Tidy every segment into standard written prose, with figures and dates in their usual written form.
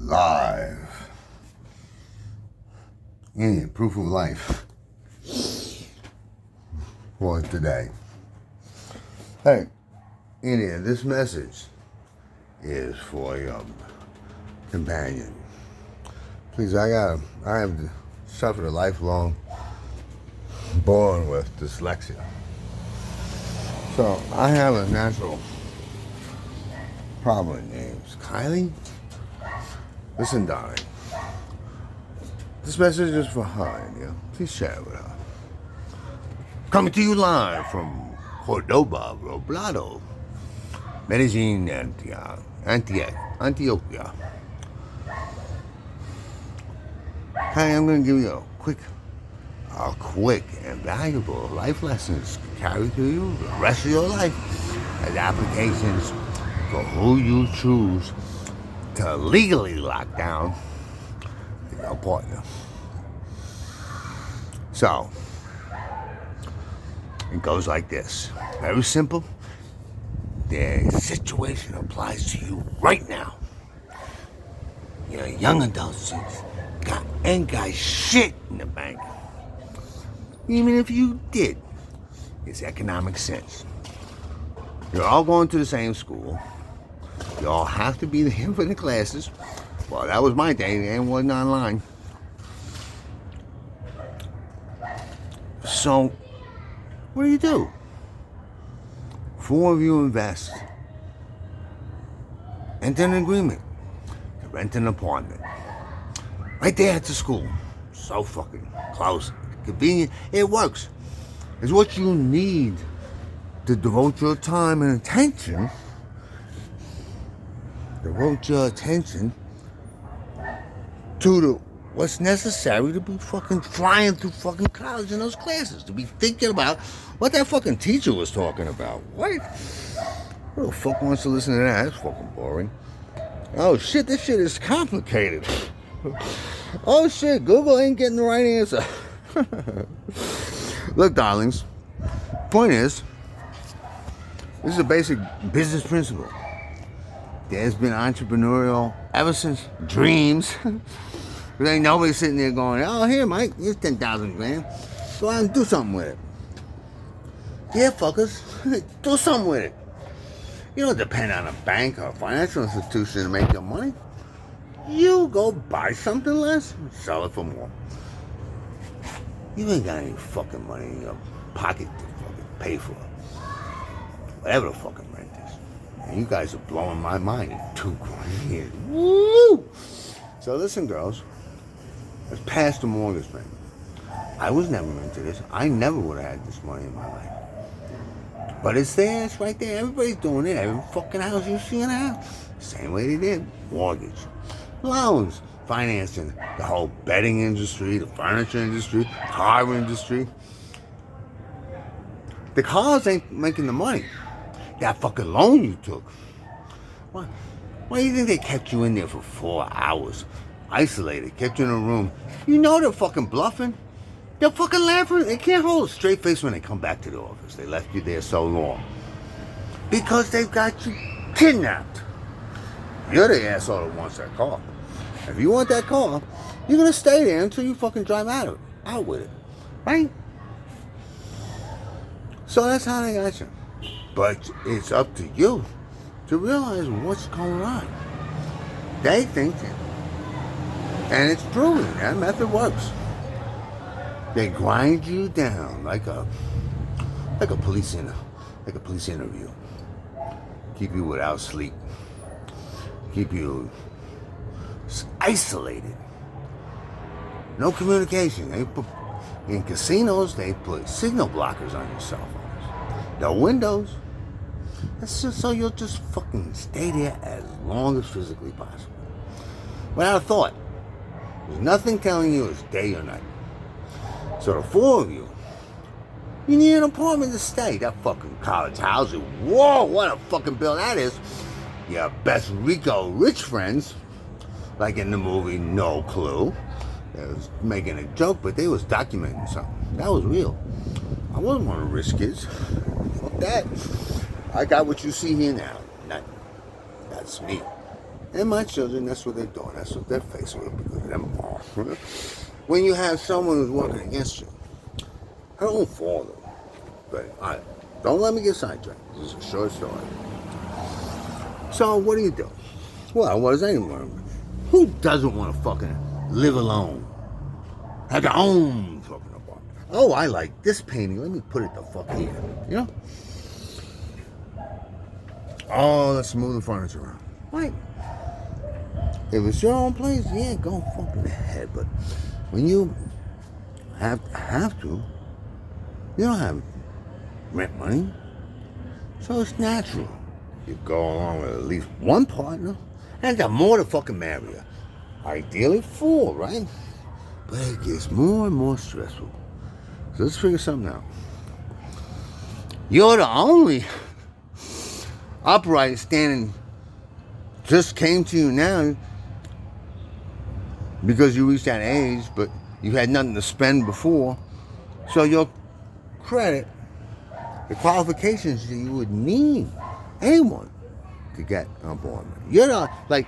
live. Indian proof of life for today. Hey, Indian, this message is for your companion. Please, I have suffered a lifelong born with dyslexia. So I have a natural problem named Kylie. Listen, darling. This message is for her, India. Please share it with her. Coming to you live from Cordoba, Robledo, Medellin, Antioquia. Hey, I'm going to give you a quick and valuable life lessons to carry to you the rest of your life as applications for who you choose to legally lock down your partner. So, it goes like this. Very simple. The situation applies to you right now. You're a young adult, ain't got shit in the bank. Even if you did, it's economic sense. You're all going to the same school. You all have to be there for the classes. Well, that was my day, and wasn't online. So, what do? 4 of you invest. Enter an agreement to rent an apartment. Right there at the school. So fucking close. Convenient. It works. It's what you need to devote your time and attention. Devote your attention to what's necessary to be fucking flying through fucking college in those classes. To be thinking about what that fucking teacher was talking about. What? Who the fuck wants to listen to that? That's fucking boring. Oh shit, this shit is complicated. Oh shit, Google ain't getting the right answer. Look, darlings, point is, this is a basic business principle. There's been entrepreneurial ever since dreams. There ain't nobody sitting there going, oh, here, Mike, here's 10,000 grand. Go out and do something with it. Yeah, fuckers, do something with it. You don't depend on a bank or a financial institution to make your money. You go buy something less and sell it for more. You ain't got any fucking money in your pocket to fucking pay for it. Whatever the fucking rent is. And you guys are blowing my mind. 2 grand. Woo! So listen, girls. Let's pass the mortgage payment. I was never into this. I never would have had this money in my life. But it's there. It's right there. Everybody's doing it. Every fucking house you see in a house. Same way they did. Mortgage. Loans. Financing. The whole bedding industry. The furniture industry. Car industry. The cars ain't making the money. That fucking loan you took. Why do you think they kept you in there for 4 hours? Isolated, kept you in a room. You know they're fucking bluffing. They're fucking laughing. They can't hold a straight face when they come back to the office. They left you there so long. Because they've got you kidnapped. You're the asshole that wants that car. If you want that car, you're gonna stay there until you fucking drive out with it. Right? So that's how they got you. But it's up to you to realize what's going on. They think it. And it's proven that method works. They grind you down like a police interview. Keep you without sleep. Keep you isolated. No communication. In casinos, they put signal blockers on your cell phones. No windows. That's just so you'll just fucking stay there as long as physically possible. Without a thought. There's nothing telling you it's day or night. So the 4 of you need an apartment to stay. That fucking college housing. Whoa, what a fucking bill that is. Your best Rico rich friends, like in the movie No Clue. They was making a joke, but they was documenting something. That was real. I wasn't one of the rich kids. Fuck that. I got what you see here now. That's me. And my children, that's what they're doing. That's what they're faced with because of them all. When you have someone who's working against you, her own fault. But don't let me get sidetracked. This is a short story. So what do you do? Well, what does anyone? Who doesn't want to fucking live alone? Have their own fucking apartment. Oh, I like this painting. Let me put it the fuck here. You know? Oh, let's move the furniture around. Right. If it's your own place, yeah, go fucking ahead. But when you have to, you don't have rent money. So it's natural. You go along with at least one partner, and the more the fucking merrier. Ideally 4, right? But it gets more and more stressful. So let's figure something out. You're the only upright standing just came to you now because you reached that age, but you had nothing to spend before. So your credit, the qualifications that you would need, anyone to get an apartment. You're not like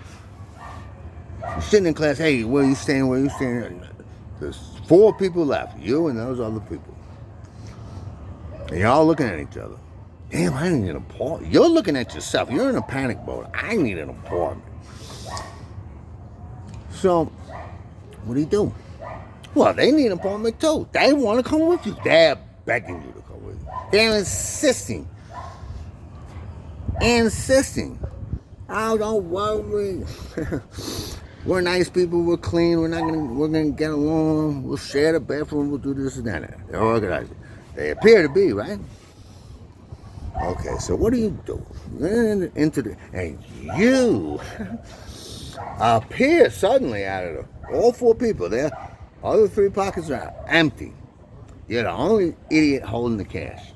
you're sitting in class. Hey, where are you staying? Where are you staying? There's 4 people left. You and those other people. And you're all looking at each other. Damn, I need an apartment. You're looking at yourself. You're in a panic mode. I need an apartment. So, what do? Well, they need an apartment too. They want to come with you. They're begging you to come with you. They're insisting. Oh, don't worry. We're nice people. We're clean. We're gonna get along. We'll share the bathroom. We'll do this and that. They're organized. They appear to be, right? Okay, so what do? And you appear suddenly out of all 4 people there. Other 3 pockets are empty. You're the only idiot holding the cash.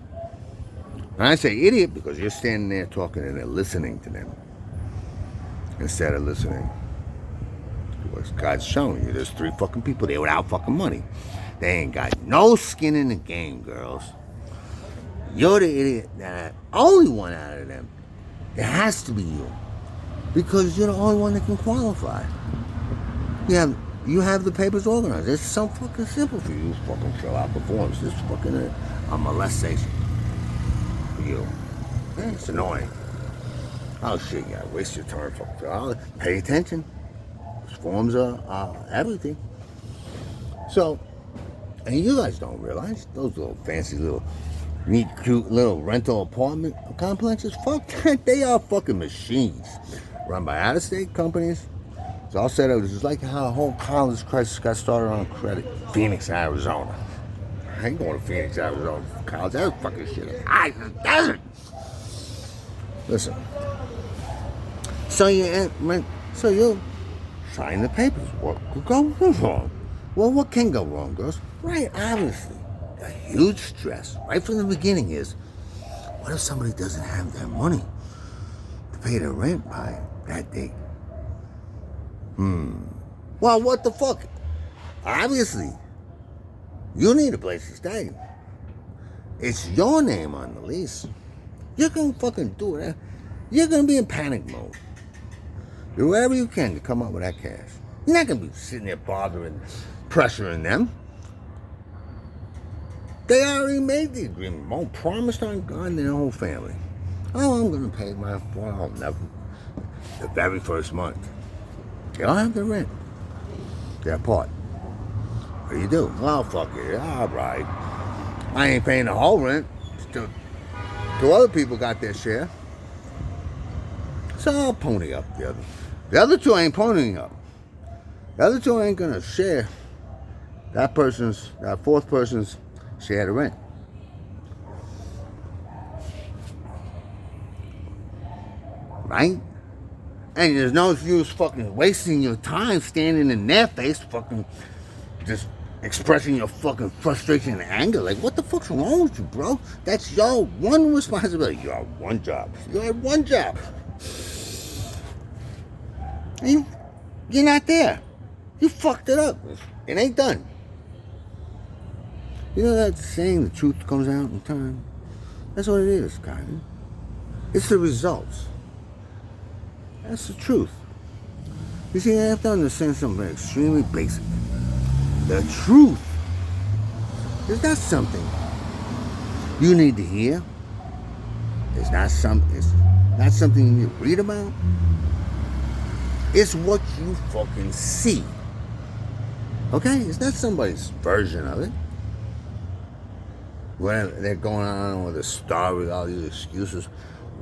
And I say idiot because you're standing there talking and they're listening to them instead of listening to what God's showing you. There's 3 fucking people there without fucking money. They ain't got no skin in the game, girls. You're the idiot that only one out of them. It has to be you. Because you're the only one that can qualify. You have the papers organized. It's so fucking simple for you to fucking fill out the forms. It's fucking a molestation for you. Yeah, it's annoying. Oh shit, you gotta waste your time. Pay attention. Those forms are everything. So, and you guys don't realize those little fancy little neat, cute little rental apartment complexes, fuck that. They are fucking machines run by out-of-state companies. It's all set up. It's just like how the whole college crisis got started on credit. Phoenix, Arizona. I ain't going to Phoenix, Arizona for college. That fucking shit. I just desert. Listen. So you sign the papers. What could go wrong? Well, what can go wrong, girls? Right, obviously. A huge stress right from the beginning is, what if somebody doesn't have their money to pay their rent by that date? Well, what the fuck? Obviously, you need a place to stay. It's your name on the lease. You're gonna fucking do it. You're gonna be in panic mode. Do whatever you can to come up with that cash. You're not gonna be sitting there bothering, pressuring them. They already made the agreement. Won't promised on God and their whole family. Oh, I'm gonna pay my the very first month. They don't have the rent. Their part. What do you do? Well, fuck it. All right. I ain't paying the whole rent. Still, 2 other people got their share. So I'll pony up the other. The other 2 ain't ponying up. The other 2 ain't gonna share that 4th person's share the rent. Right? And there's no use fucking wasting your time standing in their face, fucking just expressing your fucking frustration and anger. Like, what the fuck's wrong with you, bro? That's your one responsibility. You have one job. You have one job. You're not there. You fucked it up. It ain't done. You know that saying, the truth comes out in time? That's what it is, kind of. It's the results. That's the truth. You see, I have to understand something extremely basic. The truth is not something you need to hear. It's not something you need to read about. It's what you fucking see. Okay? It's not somebody's version of it. When they're going on with a story, all these excuses.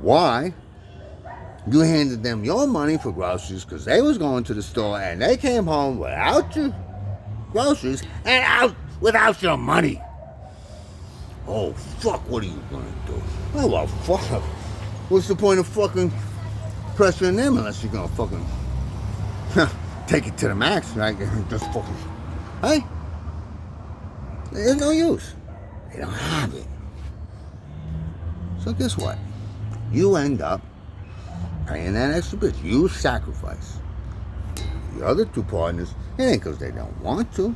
Why? You handed them your money for groceries because they was going to the store and they came home without your groceries and out without your money. Oh, fuck, what are you gonna do? Oh, well, fuck. What's the point of fucking pressuring them unless you're gonna fucking take it to the max, right? Just fucking, hey? There's no use. They don't have it. So guess what? You end up paying that extra bit. You sacrifice. The other two partners, it ain't because they don't want to.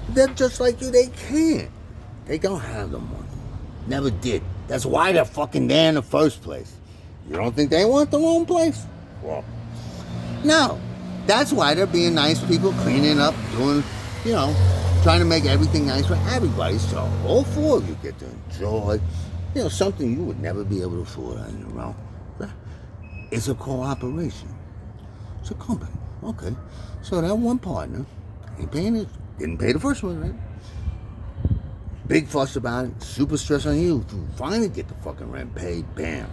They're just like you, they can't. They don't have the money. Never did. That's why they're fucking there in the first place. You don't think they want their own place? Well, no. That's why they're being nice people, cleaning up, doing, trying to make everything nice for everybody. So all four of you get to enjoy, something you would never be able to afford on your own. It's a cooperation. It's a company. Okay. So that one partner ain't paying it. Didn't pay the first one, right? Big fuss about it. Super stress on you to finally get the fucking rent paid. Bam.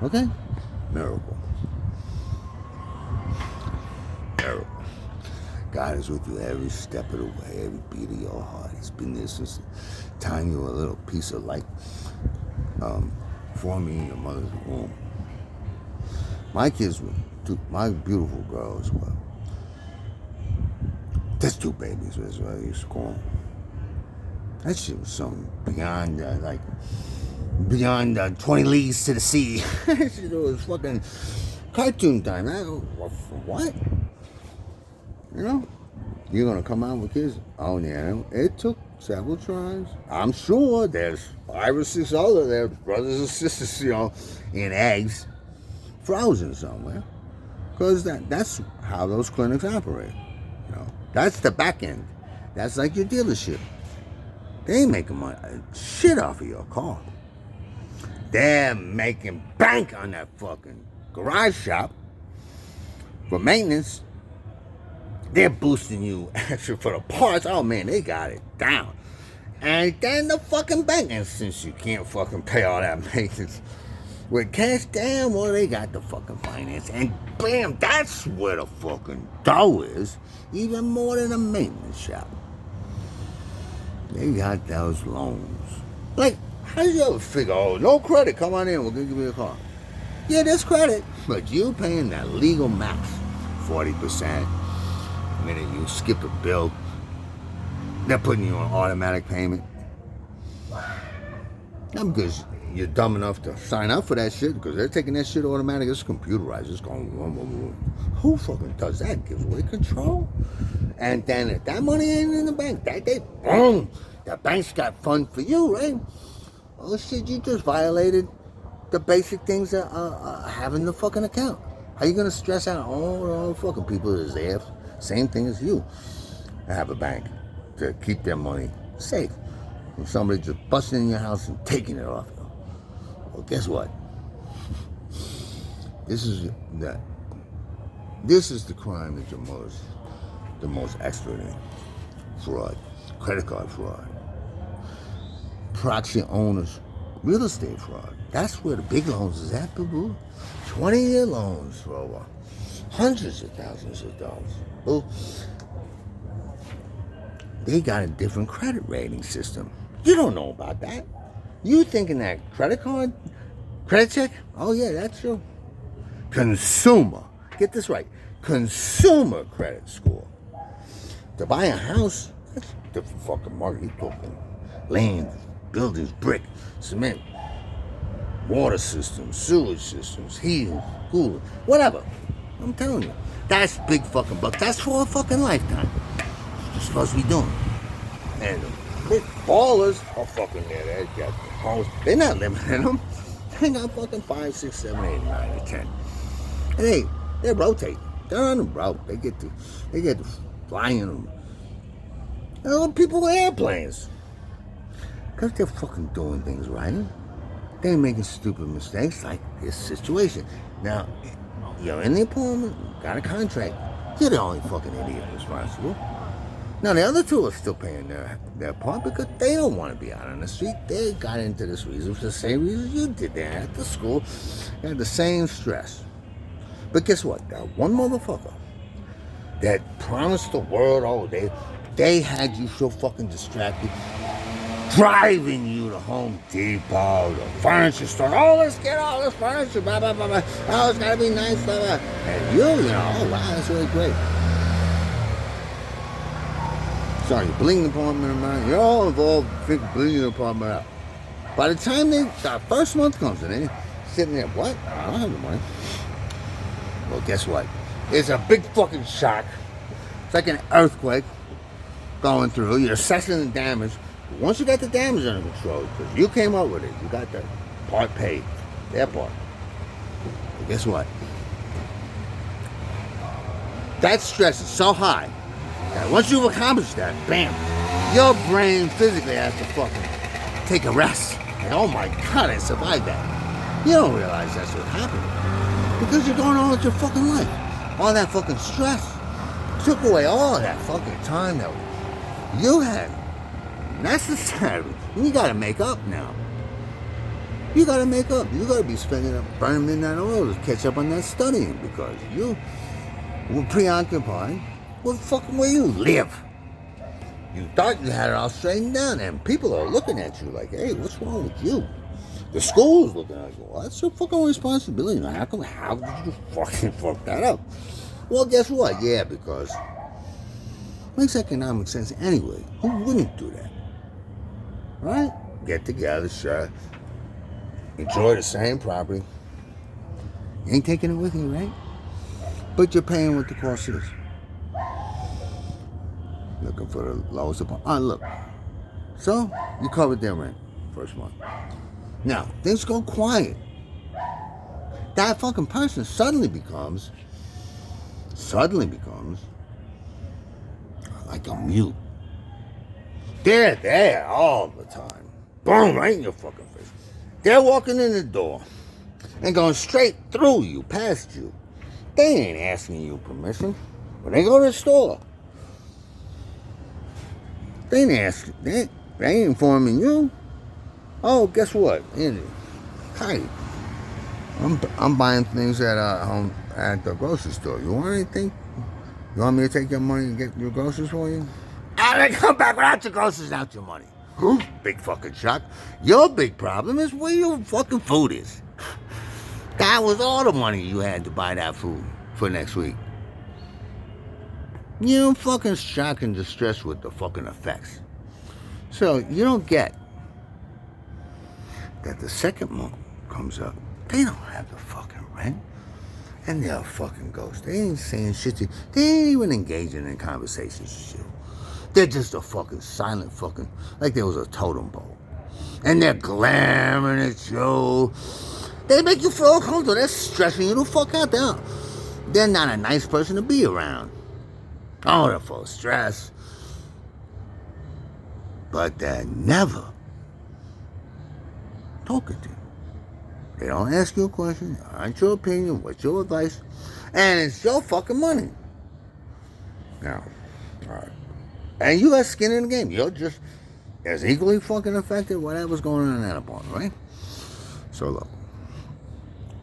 Okay? Miracle. Miracle. God is with you every step of the way, every beat of your heart. He's been there since the time you were a little piece of light forming in your mother's womb. My kids were my beautiful girls were. That's two babies, that's what I used to call them. That shit was something beyond, beyond 20 leagues to the sea. It was fucking cartoon time. What? You're gonna come out with kids? Oh, yeah. It took several tries. I'm sure there's 5 or 6 other their brothers and sisters, in eggs, frozen somewhere. Because that's how those clinics operate. That's the back end. That's like your dealership. They ain't making money, shit off of your car. They're making bank on that fucking garage shop for maintenance. They're boosting you extra for the parts. Oh man, they got it down. And then the fucking bank, and since you can't fucking pay all that maintenance with cash, damn, well, they got the fucking finance. And bam, that's where the fucking dough is, even more than a maintenance shop. They got those loans. Like, how do you ever figure, oh, no credit, come on in, we'll give you a car. Yeah, there's credit, but you paying that legal max, 40%. The minute you skip a bill, they're putting you on automatic payment. Not because you're dumb enough to sign up for that shit, because they're taking that shit automatic. It's computerized. It's going, who fucking does that? Gives away control. And then if that money ain't in the bank, boom, the bank's got funds for you, right? Oh shit, you just violated the basic things that having the fucking account. How you gonna stress out all the fucking people that's there? Same thing as you. Have a bank to keep their money safe from somebody just busting in your house and taking it off you. Well, guess what? This is the crime that you're the most expert in. Fraud, credit card fraud, proxy owners, real estate fraud. That's where the big loans is at, boo-boo. 20-year loans for over hundreds of thousands of dollars. Well, they got a different credit rating system. You don't know about that. You thinking that credit check? Oh yeah, that's true. Consumer, get this right, consumer credit score. To buy a house, that's a different fucking market. You're talking land, buildings, brick, cement, water systems, sewage systems, heating, cooling, whatever. I'm telling you, that's big fucking bucks. That's for a fucking lifetime. You're supposed to be doing. And the big ballers are fucking there. They got homes. They're not living in them. They got fucking 5, 6, 7, 8, 9, or 10. And they're rotating. They're on the route. They get to flying them. People with airplanes. Because they're fucking doing things right. They ain't making stupid mistakes like this situation. Now, you're in the apartment, got a contract. You're the only fucking idiot responsible. Now, the other two are still paying their part because they don't want to be out on the street. They got into this reason for the same reason you did. They're at the school. They had the same stress. But guess what? That one motherfucker that promised the world, they had you so fucking distracted, driving you to Home Depot, the furniture store. Oh, let's get all this furniture, blah, blah, blah, blah. Oh, it's got to be nice, blah, blah. And you know, oh, wow, that's really great. Sorry, you're bling the apartment around. You're all involved, bling the apartment out. By the time the first month comes in, they're sitting there, what? I don't have the money. Well, guess what? It's a big fucking shock. It's like an earthquake going through. You're assessing the damage. Once you got the damage under control, because you came up with it, you got the part paid, their part. But guess what? That stress is so high that once you've accomplished that, bam, your brain physically has to fucking take a rest. Like, oh my God, I survived that. You don't realize that's what happened. Because you're going on with your fucking life. All that fucking stress took away all that fucking time that you had necessary. And you gotta make up now. You gotta make up. You gotta be spending up, burning midnight oil to catch up on that studying because you were preoccupied with fucking where you live. You thought you had it all straightened down, and people are looking at you like, hey, what's wrong with you? The school's looking at you. Well, that's your fucking responsibility. How did you fucking fuck that up? Well, guess what? Yeah, because it makes economic sense anyway. Who wouldn't do that? Right? Get together, share, enjoy the same property. You ain't taking it with you, right? But you're paying what the cost is. Looking for the lowest amount. Look. So, you covered their rent first month. Now, things go quiet. That fucking person suddenly becomes like a mute. They're there all the time. Boom, right in your fucking face. They're walking in the door and going straight through you, past you. They ain't asking you permission. When they go to the store, they ain't informing you. Oh, guess what? Hi, I'm buying things at home at the grocery store. You want anything? You want me to take your money and get your groceries for you? And they come back without your groceries, without your money. Big fucking shock. Your big problem is where your fucking food is. That was all the money you had to buy that food for next week. You're fucking shocked and distressed with the fucking effects. So you don't get that the second month comes up, they don't have the fucking rent. And they're a fucking ghost. They ain't saying shit to you. They ain't even engaging in conversations with you. They're just a fucking silent fucking, like there was a totem pole. And they're glaring at you. They make you feel uncomfortable. They're stressing you the fuck out. They're not a nice person to be around. Oh, they're full of stress. But they're never talking to you. They don't ask you a question. They aren't your opinion. What's your advice? And it's your fucking money. Now, all right. And you got skin in the game. You're just as equally fucking affected whatever's going on in that apartment, right? So look.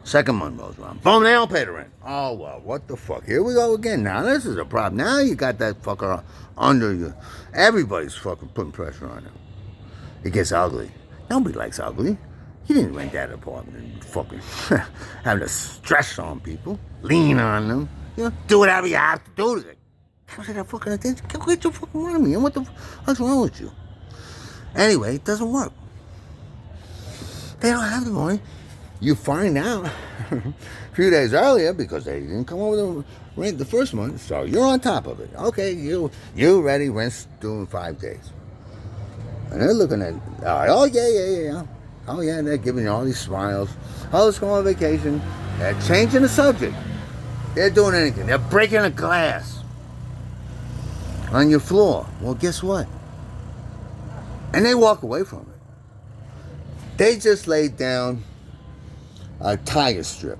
Second month goes around. Boom, they don't pay the rent. Oh, well, what the fuck? Here we go again. Now, this is a problem. Now you got that fucker under you. Everybody's fucking putting pressure on him. It gets ugly. Nobody likes ugly. He didn't rent that apartment and fucking having to stress on people, lean on them, you know, do whatever you have to do to it. Come to that fucking attention. Come get your fucking money, man. What's wrong with you? Anyway, it doesn't work. They don't have the money. You find out a few days earlier because they didn't come over the rent the first month, so you're on top of it. Okay, you ready, rent's due in 5 days. And they're looking at, oh, yeah. Oh, yeah, they're giving you all these smiles. Oh, let's go on vacation. They're changing the subject. They're doing anything. They're breaking a glass on your floor. Well, guess what? And they walk away from it. They just laid down a tiger strip.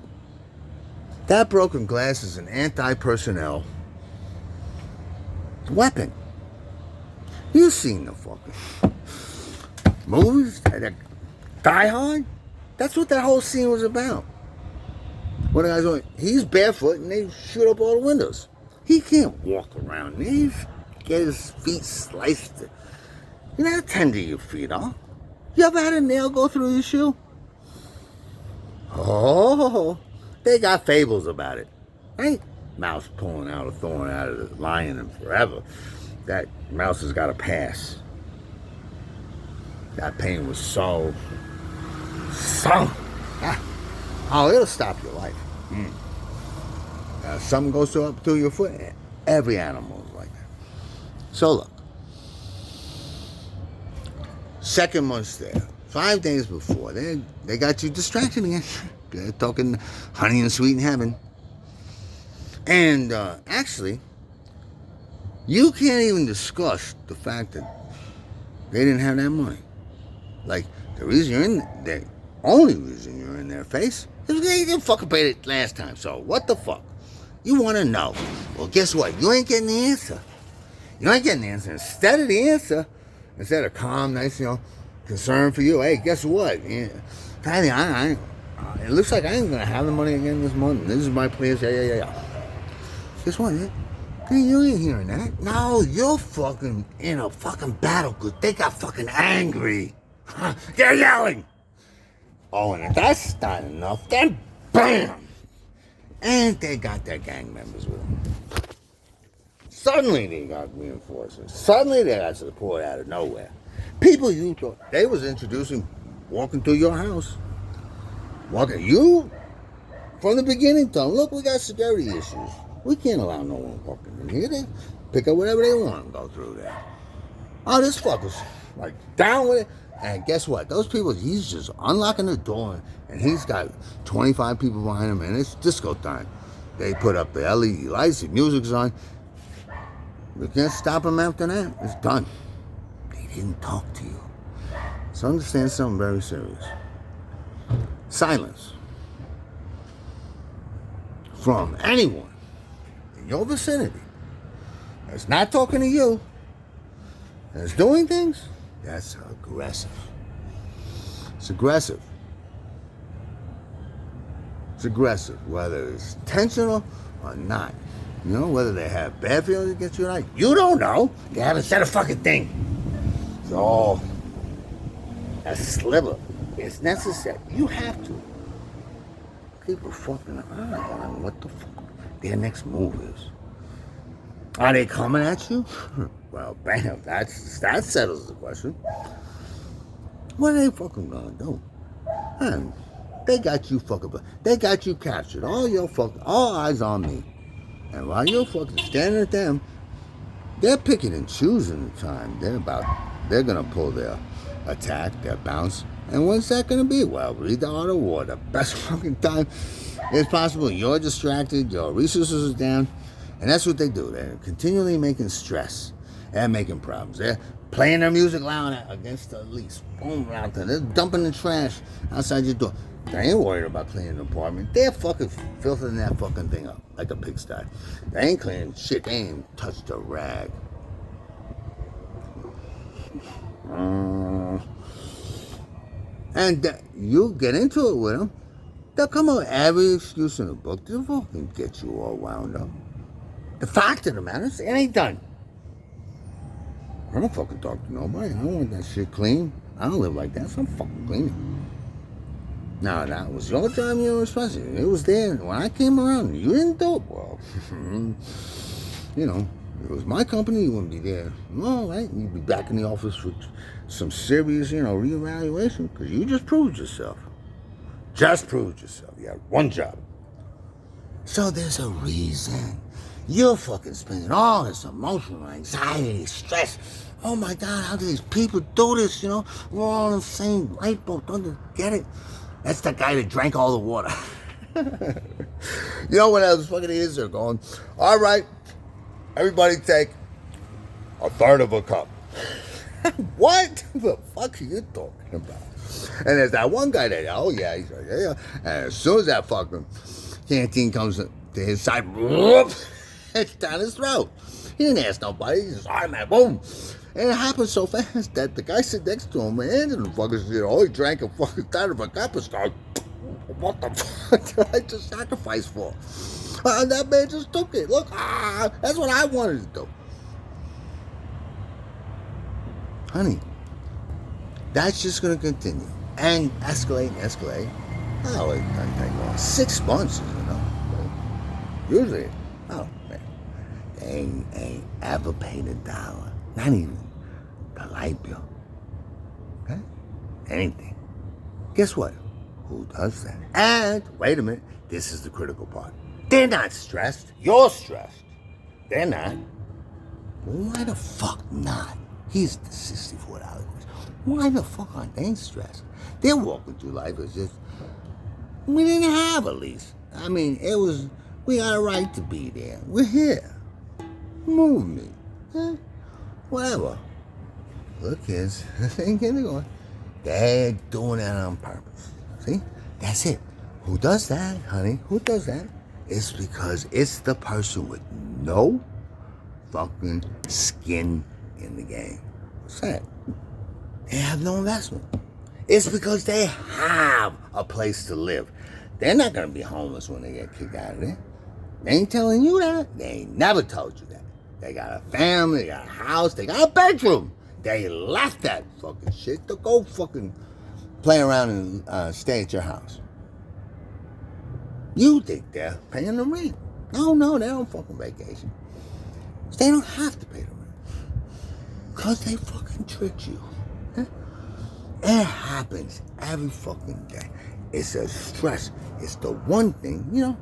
That broken glass is an anti-personnel weapon. You've seen the fucking movies, Die Hard. That's what that whole scene was about. What the guy's doing? He's barefoot and they shoot up all the windows. He can't walk around. He get his feet sliced. You know how tender your feet are. You ever had a nail go through your shoe? Oh, they got fables about it, right? Mouse pulling out a thorn out of the lion and forever. That mouse has got to pass. That pain was so. Oh, it'll stop your life. Something goes through your foot. Every animal is like that. So look. Second month's there. 5 days before, they got you distracted again. They're talking honey and sweet in heaven. And actually, you can't even discuss the fact that they didn't have that money. Like, the only reason you're in their face is because they didn't fucking pay it last time. So, what the fuck? You want to know. Well, guess what? You ain't getting the answer. You ain't getting the answer. Instead of calm, nice, concern for you, hey, guess what? Yeah. It looks like I ain't gonna have the money again this month. This is my place. Yeah. Guess what? You ain't hearing that. No, you're fucking in a fucking battle because they got fucking angry. They're yelling. Oh, and if that's not enough, then BAM! And they got their gang members with them. Suddenly they got reinforcements. Suddenly they got support out of nowhere. People you thought they was introducing, walking through your house. You, from the beginning, tell them, look, we got security issues. We can't allow no one walking in here. They pick up whatever they want and go through there. Oh, this fucker's like down with it. And guess what? Those people, he's just unlocking the door and he's got 25 people behind him and it's disco time. They put up the LED lights, the music's on. We can't stop him after that. It's done. They didn't talk to you. So understand something very serious. Silence from anyone in your vicinity that's not talking to you, that's doing things, that's aggressive. It's aggressive. It's aggressive, whether it's intentional or not. You know, whether they have bad feelings against you or not, you don't know. They haven't said a fucking thing. So, a sliver is necessary. You have to. People fucking eye on what the fuck their next move is. Are they coming at you? Well, bam, that settles the question. What are they fucking gonna do? Man, they got you captured. All eyes on me. And while you're fucking standing at them, they're picking and choosing the time. They're gonna pull their attack, their bounce. And what's that gonna be? Well, read the Art of War. The best fucking time is possible. You're distracted, your resources are down, and that's what they do. They're continually making stress and making problems. They're playing their music loud against the lease. Boom, out there. They're dumping the trash outside your door. They ain't worried about cleaning the apartment. They're fucking filthing that fucking thing up like a pigsty. They ain't cleaning shit. They ain't touched a rag. And you get into it with them, they'll come up with every excuse in the book to fucking get you all wound up. The fact of the matter is, it ain't done. I don't fucking talk to nobody. I don't want that shit clean. I don't live like that, so I'm fucking cleaning. Now, that was your job, your responsibility. It was there. When I came around, you didn't do it. Well, you know, if it was my company, you wouldn't be there. All right, you'd be back in the office with some serious, reevaluation, because you just proved yourself. Just proved yourself. You had one job. So there's a reason. You're fucking spending all this emotional anxiety, stress. Oh my God, how do these people do this, We're all in the same light bulb. Don't you get it? That's the guy that drank all the water. You know what else fucking is? They're going, all right, everybody take a third of a cup. What the fuck are you talking about? And there's that one guy that, oh yeah, he's like, yeah. And as soon as that fucking canteen comes to his side, whoop, it's down his throat. He didn't ask nobody, he just automatic, boom. And it happened so fast that the guy sitting next to him, man, and the fuckers, he drank a fucking third of a cup and started, what the fuck did I just sacrifice for? That man just took it. Look, that's what I wanted to do. Honey, that's just going to continue and escalate and escalate. Oh, it doesn't take long. 6 months, you know. Usually, oh, man, they ain't ever paid $1. Not even the light bill. Okay? Anything. Guess what? Who does that? And, wait a minute, this is the critical part. They're not stressed. You're stressed. They're not. Well, why the fuck not? Here's the $64 question. Why the fuck aren't they stressed? They're walking through life as if we didn't have a lease. I mean, we got a right to be there. We're here. Move me. Huh? Whatever. Look, kids, they ain't getting going. They're doing that on purpose. See? That's it. Who does that, honey? Who does that? It's because it's the person with no fucking skin in the game. What's that? They have no investment. It's because they have a place to live. They're not going to be homeless when they get kicked out of there. They ain't telling you that. They ain't never told you that. They got a family, they got a house, they got a bedroom. They left that fucking shit to go fucking play around and stay at your house. You think they're paying the rent. No, they don't fucking vacation. They don't have to pay the rent. Because they fucking tricked you. Huh? It happens every fucking day. It's a stress. It's the one thing, you know.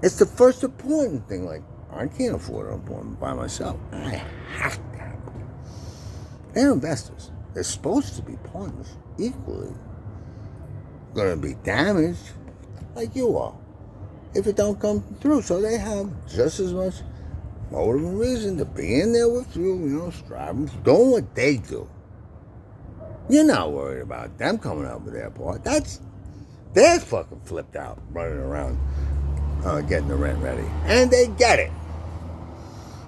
It's the first important thing. Like, I can't afford an appointment by myself. I have to have it. They're investors. They're supposed to be partners equally. Gonna be damaged like you are if it don't come through. So they have just as much motive and reason to be in there with you, you know, striving, doing what they do. You're not worried about them coming up with their part. They're fucking flipped out, running around, getting the rent ready. And they get it.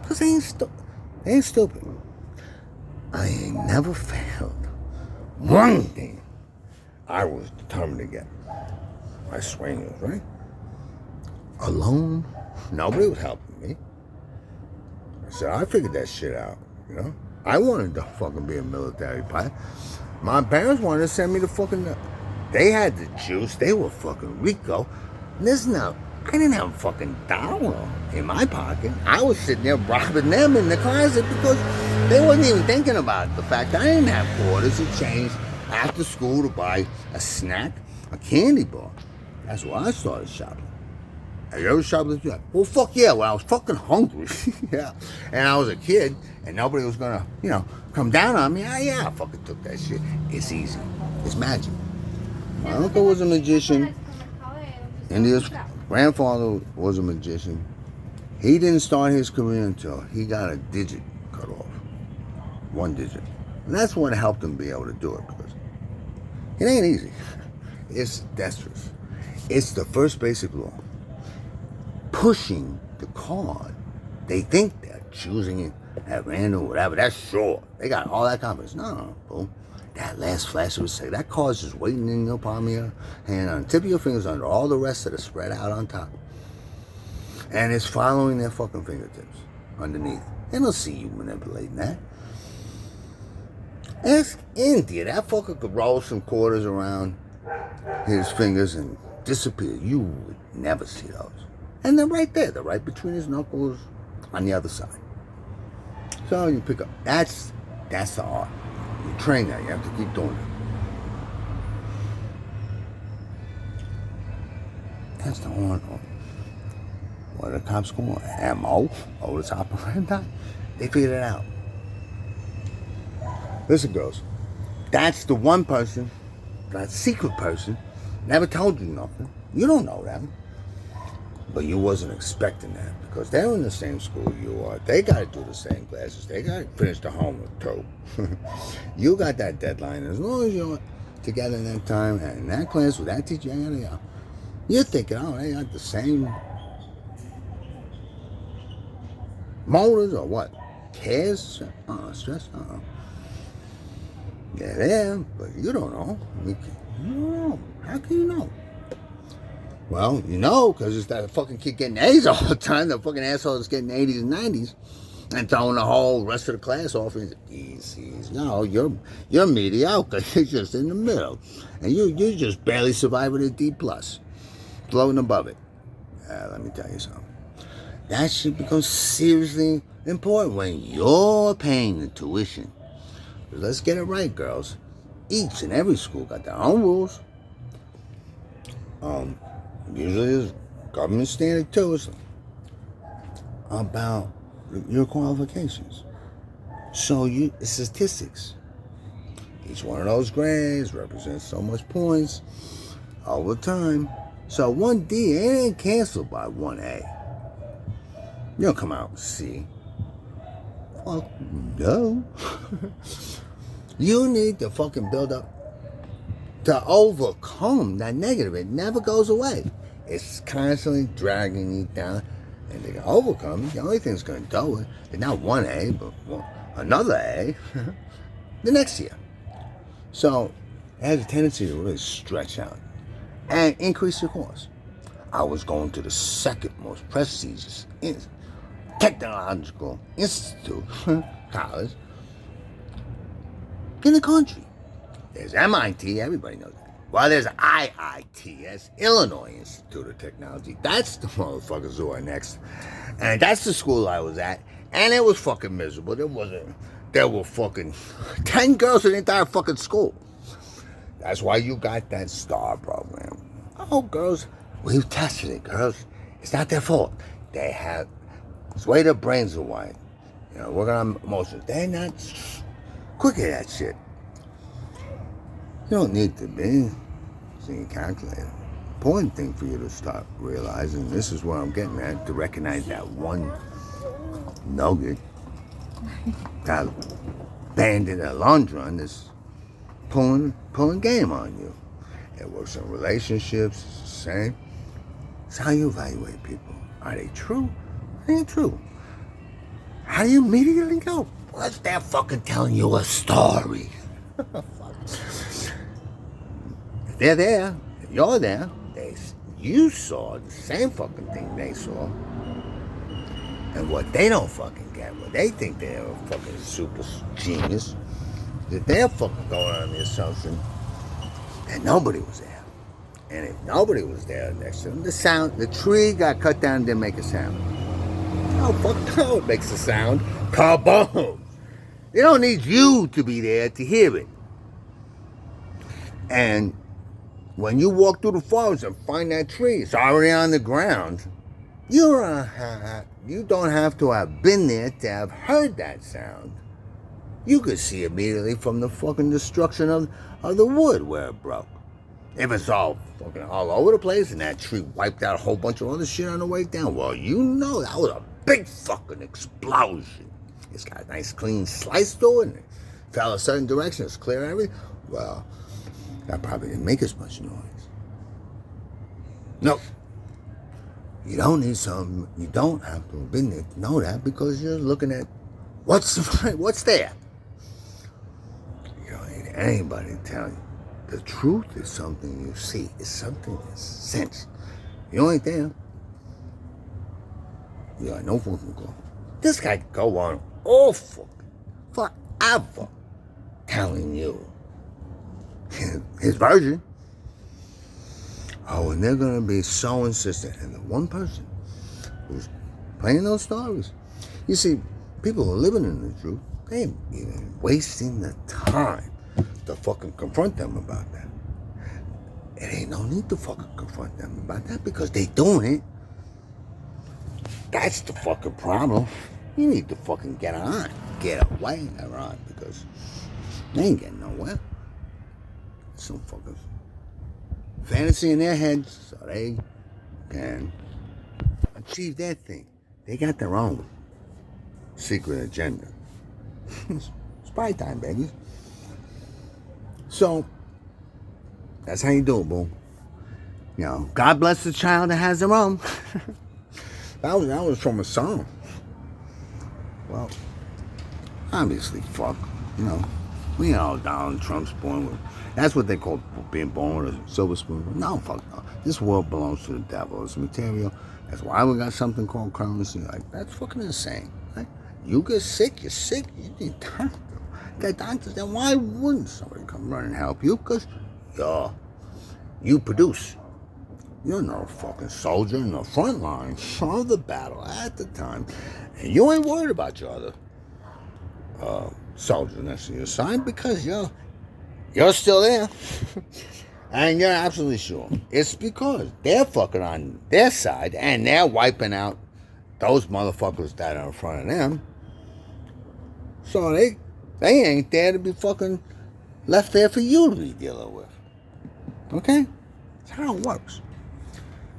Because they ain't stupid. I ain't never failed. One thing I was determined to get. My swingers, right? Alone, nobody was helping me. So I figured that shit out, you know? I wanted to fucking be a military pilot. My parents wanted to send me to fucking... They had the juice. They were fucking Rico. Listen up. I didn't have a fucking dollar in my pocket. I was sitting there robbing them in the closet because they wasn't even thinking about the fact that I didn't have quarters to change after school to buy a snack, a candy bar. That's why I started shopping. Have you ever shopped with you? Well, fuck yeah, when I was fucking hungry. Yeah. And I was a kid and nobody was gonna, you know, come down on me. Yeah, I fucking took that shit. It's easy. It's magic. My uncle was a magician. India's grandfather was a magician. He didn't start his career until he got a digit cut off. 1 digit. And that's what helped him be able to do it, because it ain't easy. It's dexterous. It's the first basic law. Pushing the card. They think they're choosing it at random or whatever. That's sure. They got all that confidence. No, boom. That last flash of a second, that card's just waiting in your palm of your hand on the tip of your fingers under all the rest that are spread out on top. And it's following their fucking fingertips underneath. They don't see you manipulating that. Ask India. That fucker could roll some quarters around his fingers and disappear. You would never see those. And they're right there. They're right between his knuckles on the other side. So you pick up. That's the art. You train that. You have to keep doing it. That's the horn. What are the cops call it? MO? Modus operandi? They figured it out. Listen, girls. That's the one person, that secret person, never told you nothing. You don't know them. But you wasn't expecting that because they're in the same school you are. They got to do the same classes. They got to finish the homework too. You got that deadline. As long as you're together in that time and in that class with that teacher, you're thinking, oh, they got the same motives or what? Cares? Stress? Yeah, there, but you don't know. You don't know. How can you know? Well, you know, because it's that fucking kid getting A's all the time. The fucking asshole is getting 80s and 90s and throwing the whole rest of the class off. And he's no, you're mediocre. You're just in the middle, and you just barely survive with a D plus, floating above it. Let me tell you something. That shit becomes seriously important when you're paying the tuition. Let's get it right, girls. Each and every school got their own rules. Usually it's government standard too. It's about your qualifications. So it's statistics. Each one of those grades represents so much points over time. So 1D ain't canceled by 1A. You don't come out C. Fuck no. You need to fucking build up to overcome that negative. It never goes away. It's constantly dragging you down. And to overcome it, the only thing that's going to do it is not 1A, but another A the next year. So it has a tendency to really stretch out and increase your cost. I was going to the second most prestigious technological institute, college, in the country. There's MIT, everybody knows that. Well, there's IIT, that's Illinois Institute of Technology. That's the motherfuckers who are next. And that's the school I was at. And it was fucking miserable. There were fucking 10 girls in the entire fucking school. That's why you got that STAR program. Oh, girls, we've tested it, girls. It's not their fault. It's the way their brains are wired. Working on emotions. They're not quick at that shit. You don't need to be seeing calculator. Important thing for you to start realizing, this is what I'm getting at, to recognize that one nugget, that bandit at lunch run that's pulling game on you. It works in relationships, it's the same. It's how you evaluate people. Are they true? Are they true? How do you immediately go? What's that fucking telling you a story? They're there. You're there. You saw the same fucking thing they saw. And what they don't fucking get, what they think they're a fucking super genius, that they're fucking going on the assumption that nobody was there. And if nobody was there next to them, the tree got cut down and didn't make a sound. Oh, fuck no, it makes a sound. Kaboom! They don't need you to be there to hear it. And when you walk through the forest and find that tree, it's already on the ground. You don't have to have been there to have heard that sound. You could see immediately from the fucking destruction of the wood where it broke. If it's all fucking all over the place and that tree wiped out a whole bunch of other shit on the way down, well, you know that was a big fucking explosion. It's got a nice clean slice to it and it fell a certain direction, it's clear everything. Well, that probably didn't make as much noise. No. You don't need something. You don't have to have been there to know that because you're looking at what's there. You don't need anybody to tell you. The truth is something you see. It's something that's sensed. You ain't there. You got no fucking clue. This guy could go on all forever telling you his version. Oh, and they're going to be so insistent. And the one person who's playing those stories. You see, people who are living in the truth, they ain't even wasting the time to fucking confront them about that. It ain't no need to fucking confront them about that because they doing it. That's the fucking problem. You need to fucking get away and on because they ain't getting nowhere. Some fuckers fantasy in their heads so they can achieve their thing. They got their own secret agenda. Spy time, baby. So, that's how you do it, boo. You know, God bless the child that has their own. that was from a song. Well, obviously, fuck. You know, we know Donald Trump's born with. That's what they call being born with a silver spoon. No, fuck no. This world belongs to the devil. It's material. That's why we got something called currency. Like, that's fucking insane. Right? You get sick, you're sick, you need doctor. Get doctors, then why wouldn't somebody come run and help you? Because you produce. You're no fucking soldier in the front line of the battle at the time. And you ain't worried about your other soldier next to your side because you're still there. And you're absolutely sure. It's because they're fucking on their side and they're wiping out those motherfuckers that are in front of them. So they ain't there to be fucking left there for you to be dealing with. Okay? That's how it works.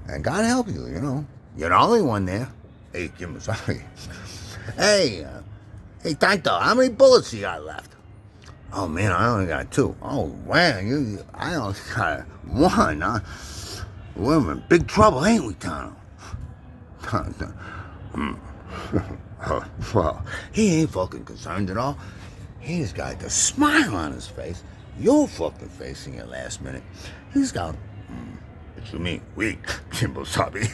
And God help you, you know. You're the only one there. Hey, Jim, sorry. Hey, Tanto, how many bullets you got left? Oh, man, I only got 2. Oh, man, I only got 1. Huh? We're in big trouble, ain't we, Tano? Well, he ain't fucking concerned at all. He's got the smile on his face. Your fucking face in your last minute. He's got, what you mean, weak, Jimbo Sabi.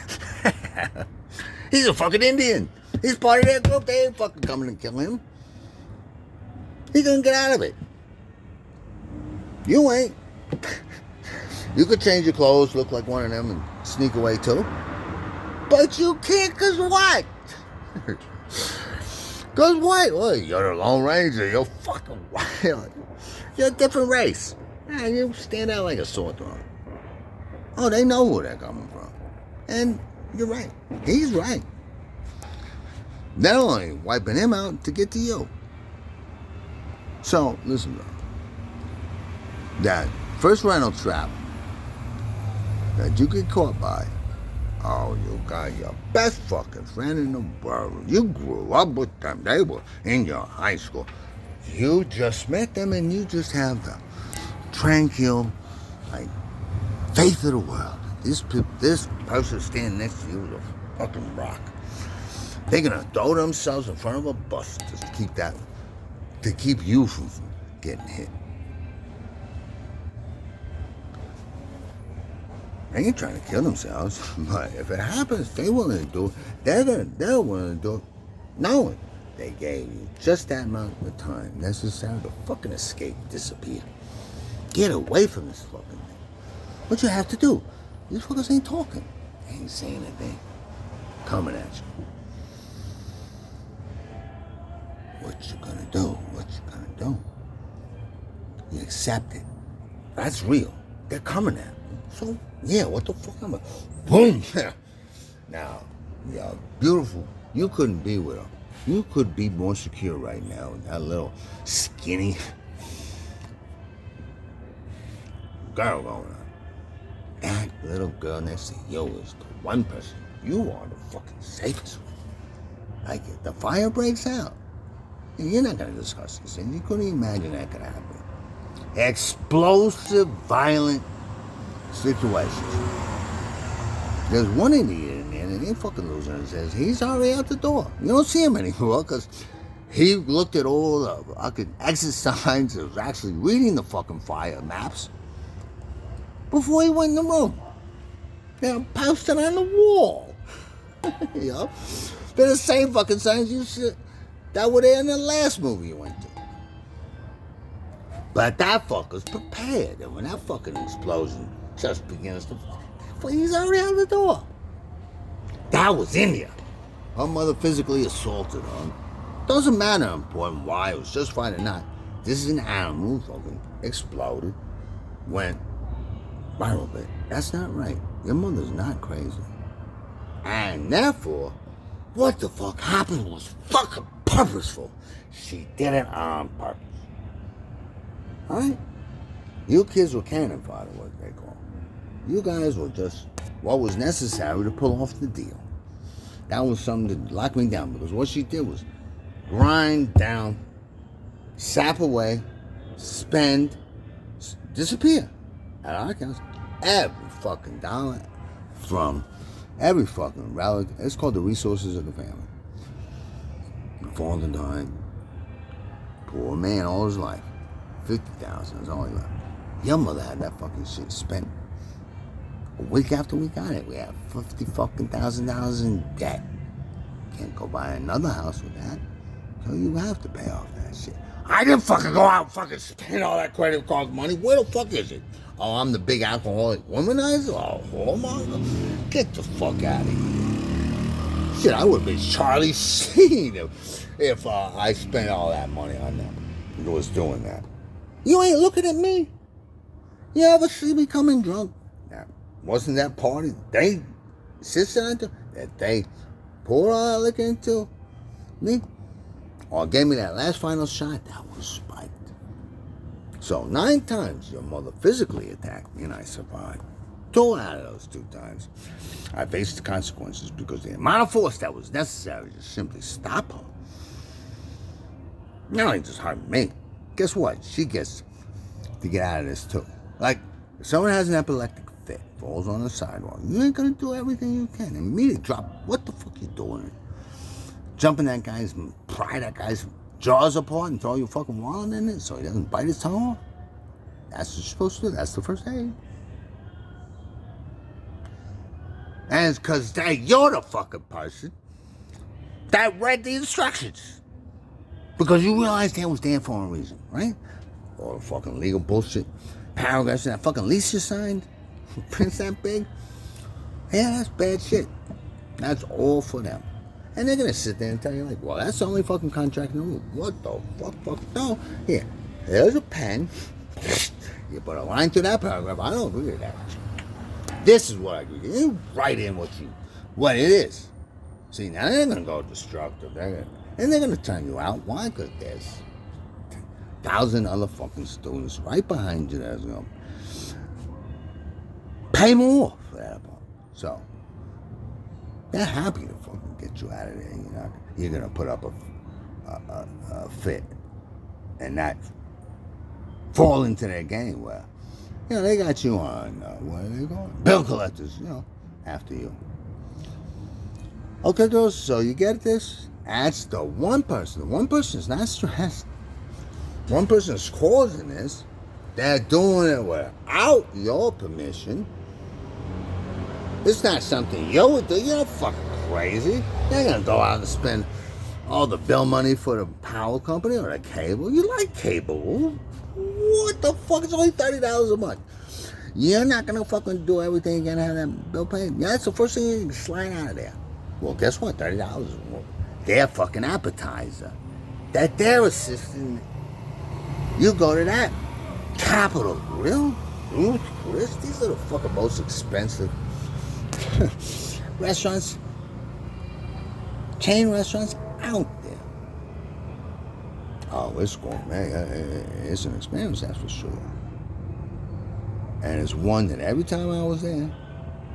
He's a fucking Indian. He's part of that group. They ain't fucking coming to kill him. He couldn't get out of it. You ain't. You could change your clothes, look like one of them, and sneak away too. But you can't, cause what? Cause what? Well, you're the Lone Ranger. You're fucking wild. You're a different race. Man, you stand out like a sore thumb. Oh, they know where they're coming from. And you're right. He's right. They're only wiping him out to get to you. So, listen, bro. That first rental trap that you get caught by, oh, you got your best fucking friend in the world. You grew up with them. They were in your high school. You just met them and you just have the tranquil, like, faith of the world. This person standing next to you is a fucking rock. They're gonna throw themselves in front of a bus just to keep you from getting hit. They ain't trying to kill themselves, but if it happens, they're willing to do it. They're willing to do it, knowing they gave you just that amount of time necessary to fucking escape, disappear, get away from this fucking thing. What you have to do? These fuckers ain't talking, they ain't saying a thing, coming at you. What you gonna do? What you gonna do? You accept it. That's real. They're coming at you. So, yeah, what the fuck am I? Boom! Now, yeah, beautiful. You couldn't be with her. You could be more secure right now with that little skinny girl going on. That little girl next to you is the one person you are the fucking safest with. Like, if the fire breaks out, you're not going to discuss this, and you couldn't imagine that could happen. Explosive, violent situations. There's one idiot in there that ain't fucking losing his head. He's already out the door. You don't see him anymore because he looked at all the fucking exit signs. He was actually reading the fucking fire maps before he went in the room. They're posted on the wall. You know? They're the same fucking signs you see that were there in the last movie you went to. But that fucker's prepared, and when that fucking explosion just begins to, he's already out the door. That was India. Her mother physically assaulted her. Doesn't matter important why, it was just fine or not. This is an animal fucking exploded, went viral bit. That's not right. Your mother's not crazy. And therefore, what the fuck happened was fucking purposeful. She did it on purpose. Alright? You kids were cannon fodder, what they call. You guys were just what was necessary to pull off the deal. That was something to lock me down because what she did was grind down, sap away, spend, disappear at our accounts every fucking dollar from every fucking relative. It's called the resources of the family. Father died, poor man all his life, $50,000 is all he left. Your mother had that fucking shit spent a week after we got it. We have $50,000 in debt. Can't go buy another house with that. So you have to pay off that shit. I didn't fucking go out and fucking spend all that credit card money. Where the fuck is it? Oh, I'm the big alcoholic womanizer? Oh, whoremonger? Get the fuck out of here. Shit, I would have been Charlie Sheen if I spent all that money on them. I was doing that. You ain't looking at me. You ever see me coming drunk? Now, wasn't that party they insisted on that they poured all that liquor into me? Or gave me that last final shot? That was spiked. So 9 times your mother physically attacked me and I survived. 2 out of those 2 times I faced the consequences because the amount of force that was necessary to simply stop her not only just hurt me, guess what? She gets to get out of this too. Like, if someone has an epileptic fit, falls on the sidewalk, you ain't gonna do everything you can. Immediately drop, what the fuck you doing? Jumping pry that guy's jaws apart and throw your fucking wallet in it so he doesn't bite his tongue off? That's what you're supposed to do. That's the first aid. And it's because you're the fucking person that read the instructions. Because you realize they was there for a reason, right? All the fucking legal bullshit paragraphs in that fucking lease you signed, prints that big. Yeah, that's bad shit. That's all for them. And they're gonna sit there and tell you like, well, that's the only fucking contract in the room. What the fuck? No. Here's a pen. You put a line through that paragraph. I don't agree with that. This is what I agree with. You write in what it is. See, now they're gonna go destructive. They're gonna turn you out. Why? Because there's 1,000 other fucking students right behind you that's gonna pay more for that part. So they're happy to fucking get you out of there. You're gonna put up a fit and not fall into their game where they got you on where are they going? Bill collectors, after you. Okay, girls, so you get this? That's the one person. The one person is not stressed. One person is causing this. They're doing it without your permission. It's not something you would do. You're fucking crazy. You're gonna go out and spend all the bill money for the power company or the cable. You like cable. What the fuck? It's only $30 a month. You're not gonna fucking do everything you're gonna have that bill paid. Yeah, that's the first thing you can slide out of there. Well, guess what? $30 is their fucking appetizer. That they're assisting. You go to that. Capital Grill, Ruth Chris. These are the fucking most expensive restaurants, chain restaurants out there. Oh, it's gourmet. It's an experience, that's for sure. And it's one that every time I was there,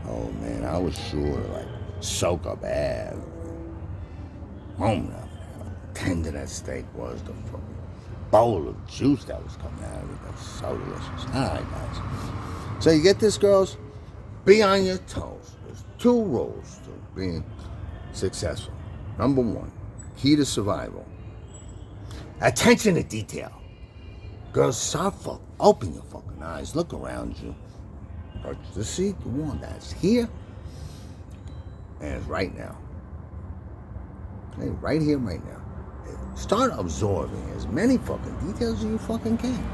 oh man, I was sure to like soak up every moment of it. How tender that steak was, the fucking bowl of juice that was coming out of it. That's so delicious. All right, guys. So you get this, girls? Be on your toes. There's 2 rules to being successful. Number 1, key to survival. Attention to detail. Girls, open your fucking eyes. Look around you. To see the one that's here and it's right now. Okay, right here, right now. Start absorbing as many fucking details as you fucking can.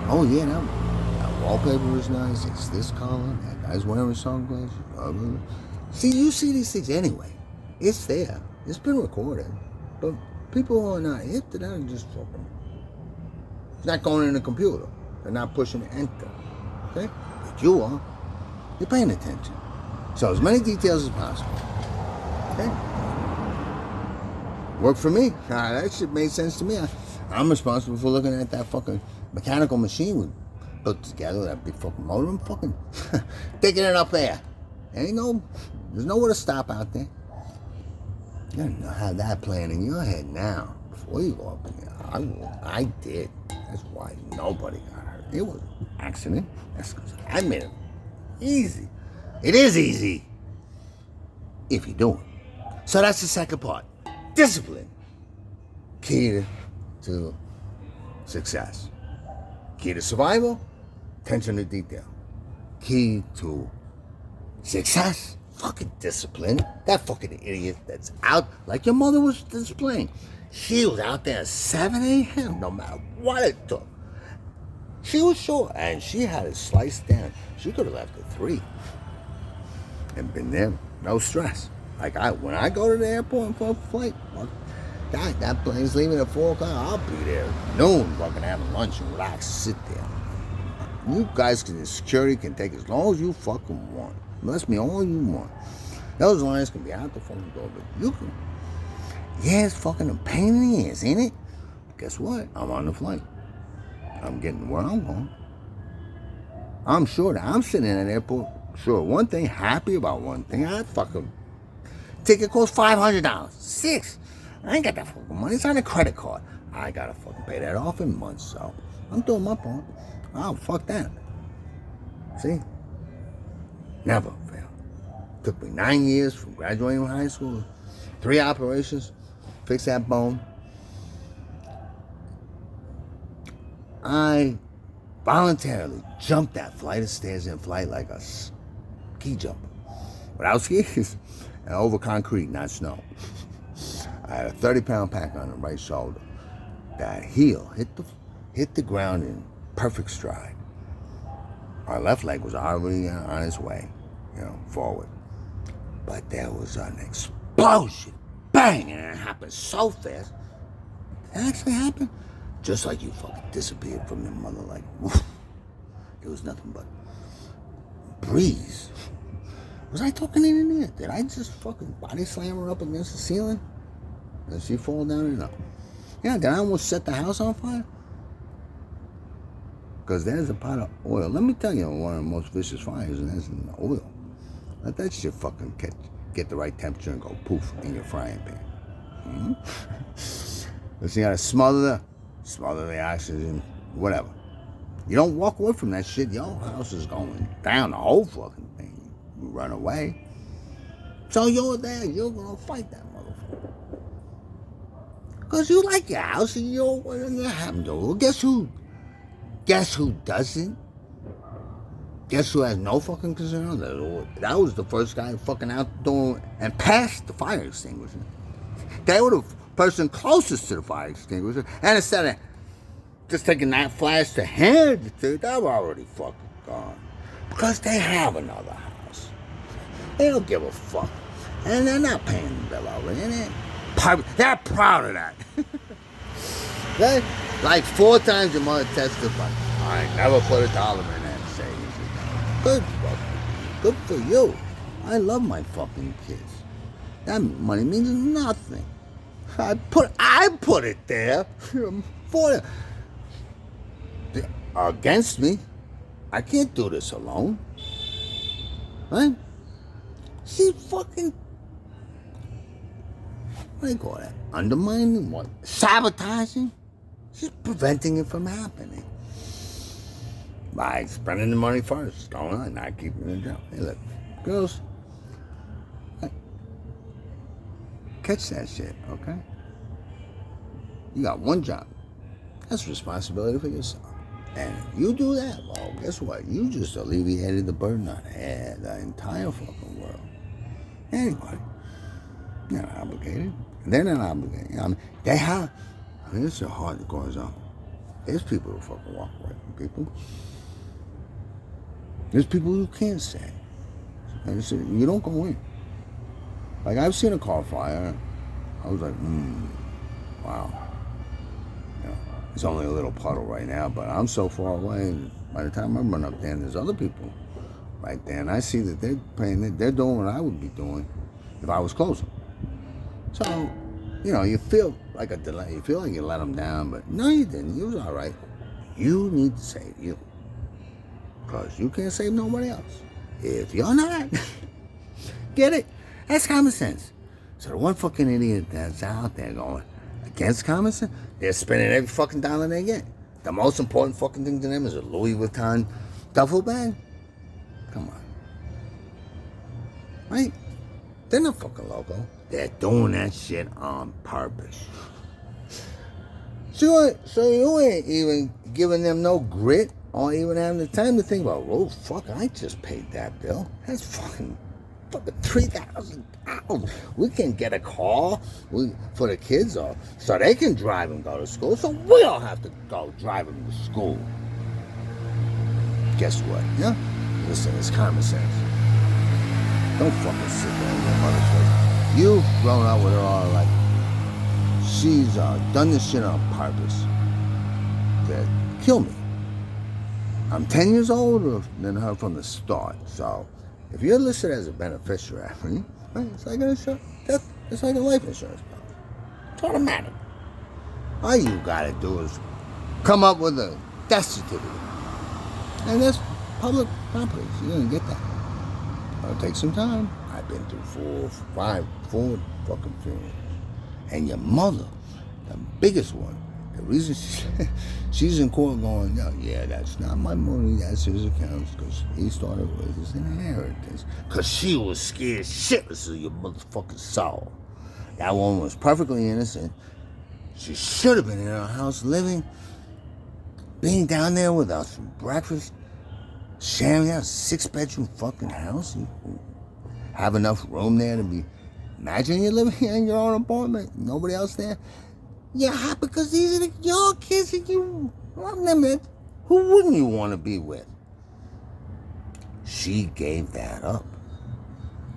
Oh yeah, that wallpaper is nice. It's this color. That guy's wearing sunglasses. See, you see these things anyway. It's there. It's been recorded. But people who are not hip to that are just fucking. It's not going in the computer. They're not pushing enter. Okay? But you are. You're paying attention. So as many details as possible. Okay? Worked for me. That shit made sense to me. I'm responsible for looking at that fucking mechanical machine with put together that big fucking motor and fucking taking it up there. There's nowhere to stop out there. You don't have that plan in your head now before you go up in there. I did. That's why nobody got hurt. It was an accident. That's because I made it easy. It is easy if you do it. So that's the second part. Discipline. Key to success. Key to survival, attention to detail. Key to success, fucking discipline. That fucking idiot that's out, like your mother was displaying. She was out there at 7 a.m. no matter what it took. She was sure, and she had it sliced down. She could have left at 3 and been there, no stress. Like when I go to the airport for a flight, that plane's leaving at 4 o'clock. I'll be there at noon, fucking having lunch and relax, sit there. You guys security can take as long as you fucking want. Must be all you want. Those lines can be out the fucking door, but you can. Yeah, it's fucking a pain in the ass, ain't it? But guess what? I'm on the flight. I'm getting where I'm going. I'm sure that I'm sitting in an airport. Sure, one thing, happy about one thing. I fucking ticket costs $500. 6. I ain't got that fucking money. It's on a credit card. I gotta fucking pay that off in months, so I'm doing my part. Oh, fuck that. See? Never failed. Took me 9 years from graduating from high school, 3 operations, fix that bone. I voluntarily jumped that flight of stairs in flight like a ski jumper. Without skis and over concrete, not snow. I had a 30-pound pack on the right shoulder. That heel hit the ground in perfect stride. My left leg was already on its way, forward. But there was an explosion. Bang! And it happened so fast. It actually happened just like you fucking disappeared from your mother. Like, woof. It was nothing but breeze. Was I talking in there? Did I just fucking body slam her up against the ceiling? Did she fall down or no? Yeah, did I almost set the house on fire? Because there's a pot of oil. Let me tell you, one of the most vicious fires is in the oil. Let that shit fucking get the right temperature and go poof in your frying pan. Mm-hmm. So you gotta smother the oxygen, whatever. You don't walk away from that shit. Your house is going down, the whole fucking thing. You run away. So you're there, you're gonna fight that motherfucker. Because you like your house and you're having to. Well, guess who doesn't? Guess who has no fucking concern on that? That was the first guy fucking out doing and passed the fire extinguisher. They were the person closest to the fire extinguisher. And instead of just taking that flash to hand it to, they were already fucking gone. Because they have another house. They don't give a fuck. And they're not paying the bill already. They're proud of that. They, like 4 times your mother testified, I never put a dollar in that savings account. Good fucking, good for you. I love my fucking kids. That money means nothing. I put it there for them. Against me. I can't do this alone. Right? She fucking, what do you call that? Undermining? What? Sabotaging? She's preventing it from happening. By spending the money first, going on, not keeping the job. Hey, look, girls, catch that shit, okay? You got one job. That's responsibility for yourself. And if you do that, well, guess what? You just alleviated the burden on the entire fucking world. Anybody. You're not obligated. They're not obligated. I mean, they have. I mean, it's a hard that goes on. There's people who fucking walk away from people. There's people who can't say. And so you don't go in. Like, I've seen a car fire. I was like, wow. You know, it's only a little puddle right now, but I'm so far away. By the time I run up there, and there's other people right there, and I see that they're doing what I would be doing if I was closer. So, you feel like a delay. You feel like you let them down, but no, you didn't. You was all right. You need to save you. Because you can't save nobody else. If you're not, get it? That's common sense. So the one fucking idiot that's out there going against common sense, they're spending every fucking dollar they get. The most important fucking thing to them is a Louis Vuitton duffel bag. Come on. Right? They're not fucking loco. They're doing that shit on purpose. So you ain't even giving them no grit or even having the time to think about, oh, fuck, I just paid that bill. That's fucking $3,000. We can get a car for the kids so they can drive and go to school. So we all have to go drive them to school. Guess what? Yeah? Listen, it's common sense. Don't fucking sit there in your mother's face. You've grown up with her all like, she's done this shit on purpose to kill me. I'm 10 years older than her from the start. So if you're listed as a beneficiary, right, it's like it's like a life insurance policy. It's automatic. All you gotta do is come up with a death certificate. And that's public property. So you're gonna get that. It'll take some time. I've been through four fucking funerals. And your mother, the biggest one, the reason she's in court going, yeah, that's not my money, that's his accounts, because he started with his inheritance. Because she was scared shitless of your motherfucking soul. That woman was perfectly innocent. She should have been in her house living, being down there with us for breakfast, sharing out a 6-bedroom fucking house. You have enough room there to be. Imagine you're living in your own apartment, nobody else there. Yeah, because these are your kids and you love them. Who wouldn't you want to be with? She gave that up.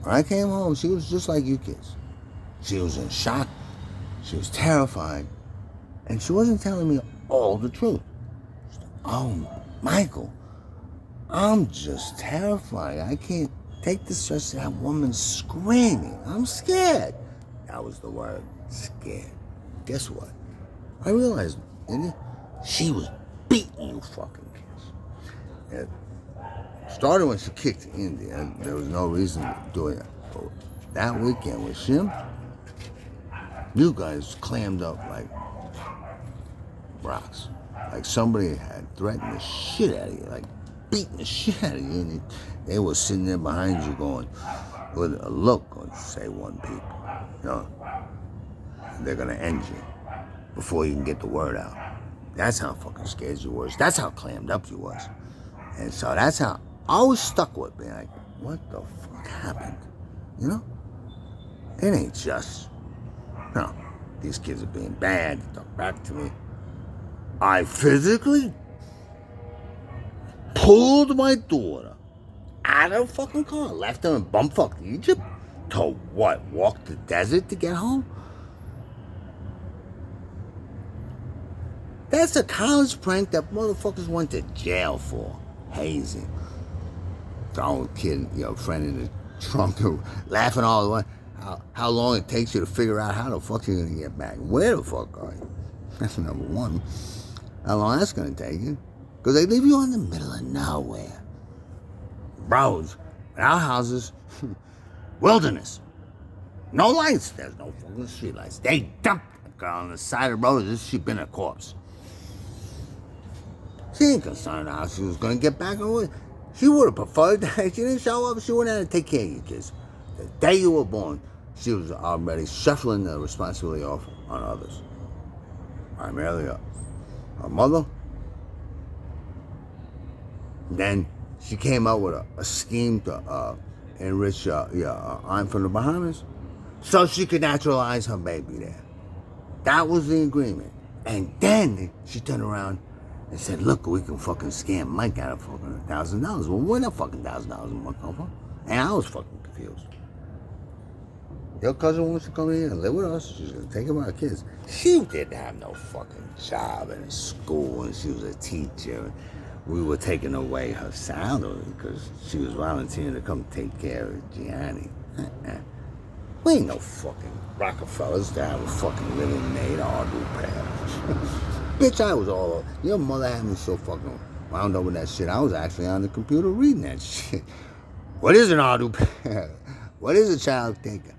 When I came home, she was just like you kids. She was in shock. She was terrified. And she wasn't telling me all the truth. Oh, Michael, I'm just terrified. I can't take the stress of that woman screaming. I'm scared. That was the word, scared. Guess what? I realized, didn't you? She was beating you fucking kids. It started when she kicked India, and there was no reason to do it. But that weekend with Shim, you guys clammed up like rocks. Like somebody had threatened the shit out of you, like beating the shit out of you. And they were sitting there behind you going, with a look, on say one people, you know, they're gonna end you before you can get the word out. That's how fucking scared you was. That's how clammed up you was. And so that's how I was stuck with me. Like, what the fuck happened? You know? It ain't just, no, these kids are being bad. They talk back to me. I physically pulled my daughter out of the fucking car, left her in bumfuck Egypt to what? Walk the desert to get home? That's a college prank that motherfuckers went to jail for. Hazing. Throwing a kid, friend in the trunk, laughing all the way. How long it takes you to figure out how the fuck you're gonna get back. Where the fuck are you? That's number one. How long that's gonna take you? Because they leave you in the middle of nowhere. Roads, without houses, wilderness. No lights. There's no fucking street lights. They dumped the girl on the side of the road as if she'd been a corpse. She ain't concerned how she was going to get back on it. She would have preferred that. She didn't show up. She wouldn't have to take care of you kids. The day you were born, she was already shuffling the responsibility off on others. Primarily her mother. Then she came up with a scheme to enrich aunt from the Bahamas so she could naturalize her baby there. That was the agreement. And then she turned around and said, look, we can fucking scam Mike out of fucking $1,000. Well, where the fucking $1,000 a month come from? And I was fucking confused. Your cousin wants to come here and live with us. She's going to take care of our kids. She didn't have no fucking job in school, and she was a teacher. We were taking away her salary because she was volunteering to come take care of Gianni. We ain't no fucking Rockefellers to have a fucking living maid or do pals. Bitch, I was all over. Your mother had me so fucking wound up with that shit. I was actually on the computer reading that shit. What is an auto? What is a child taker?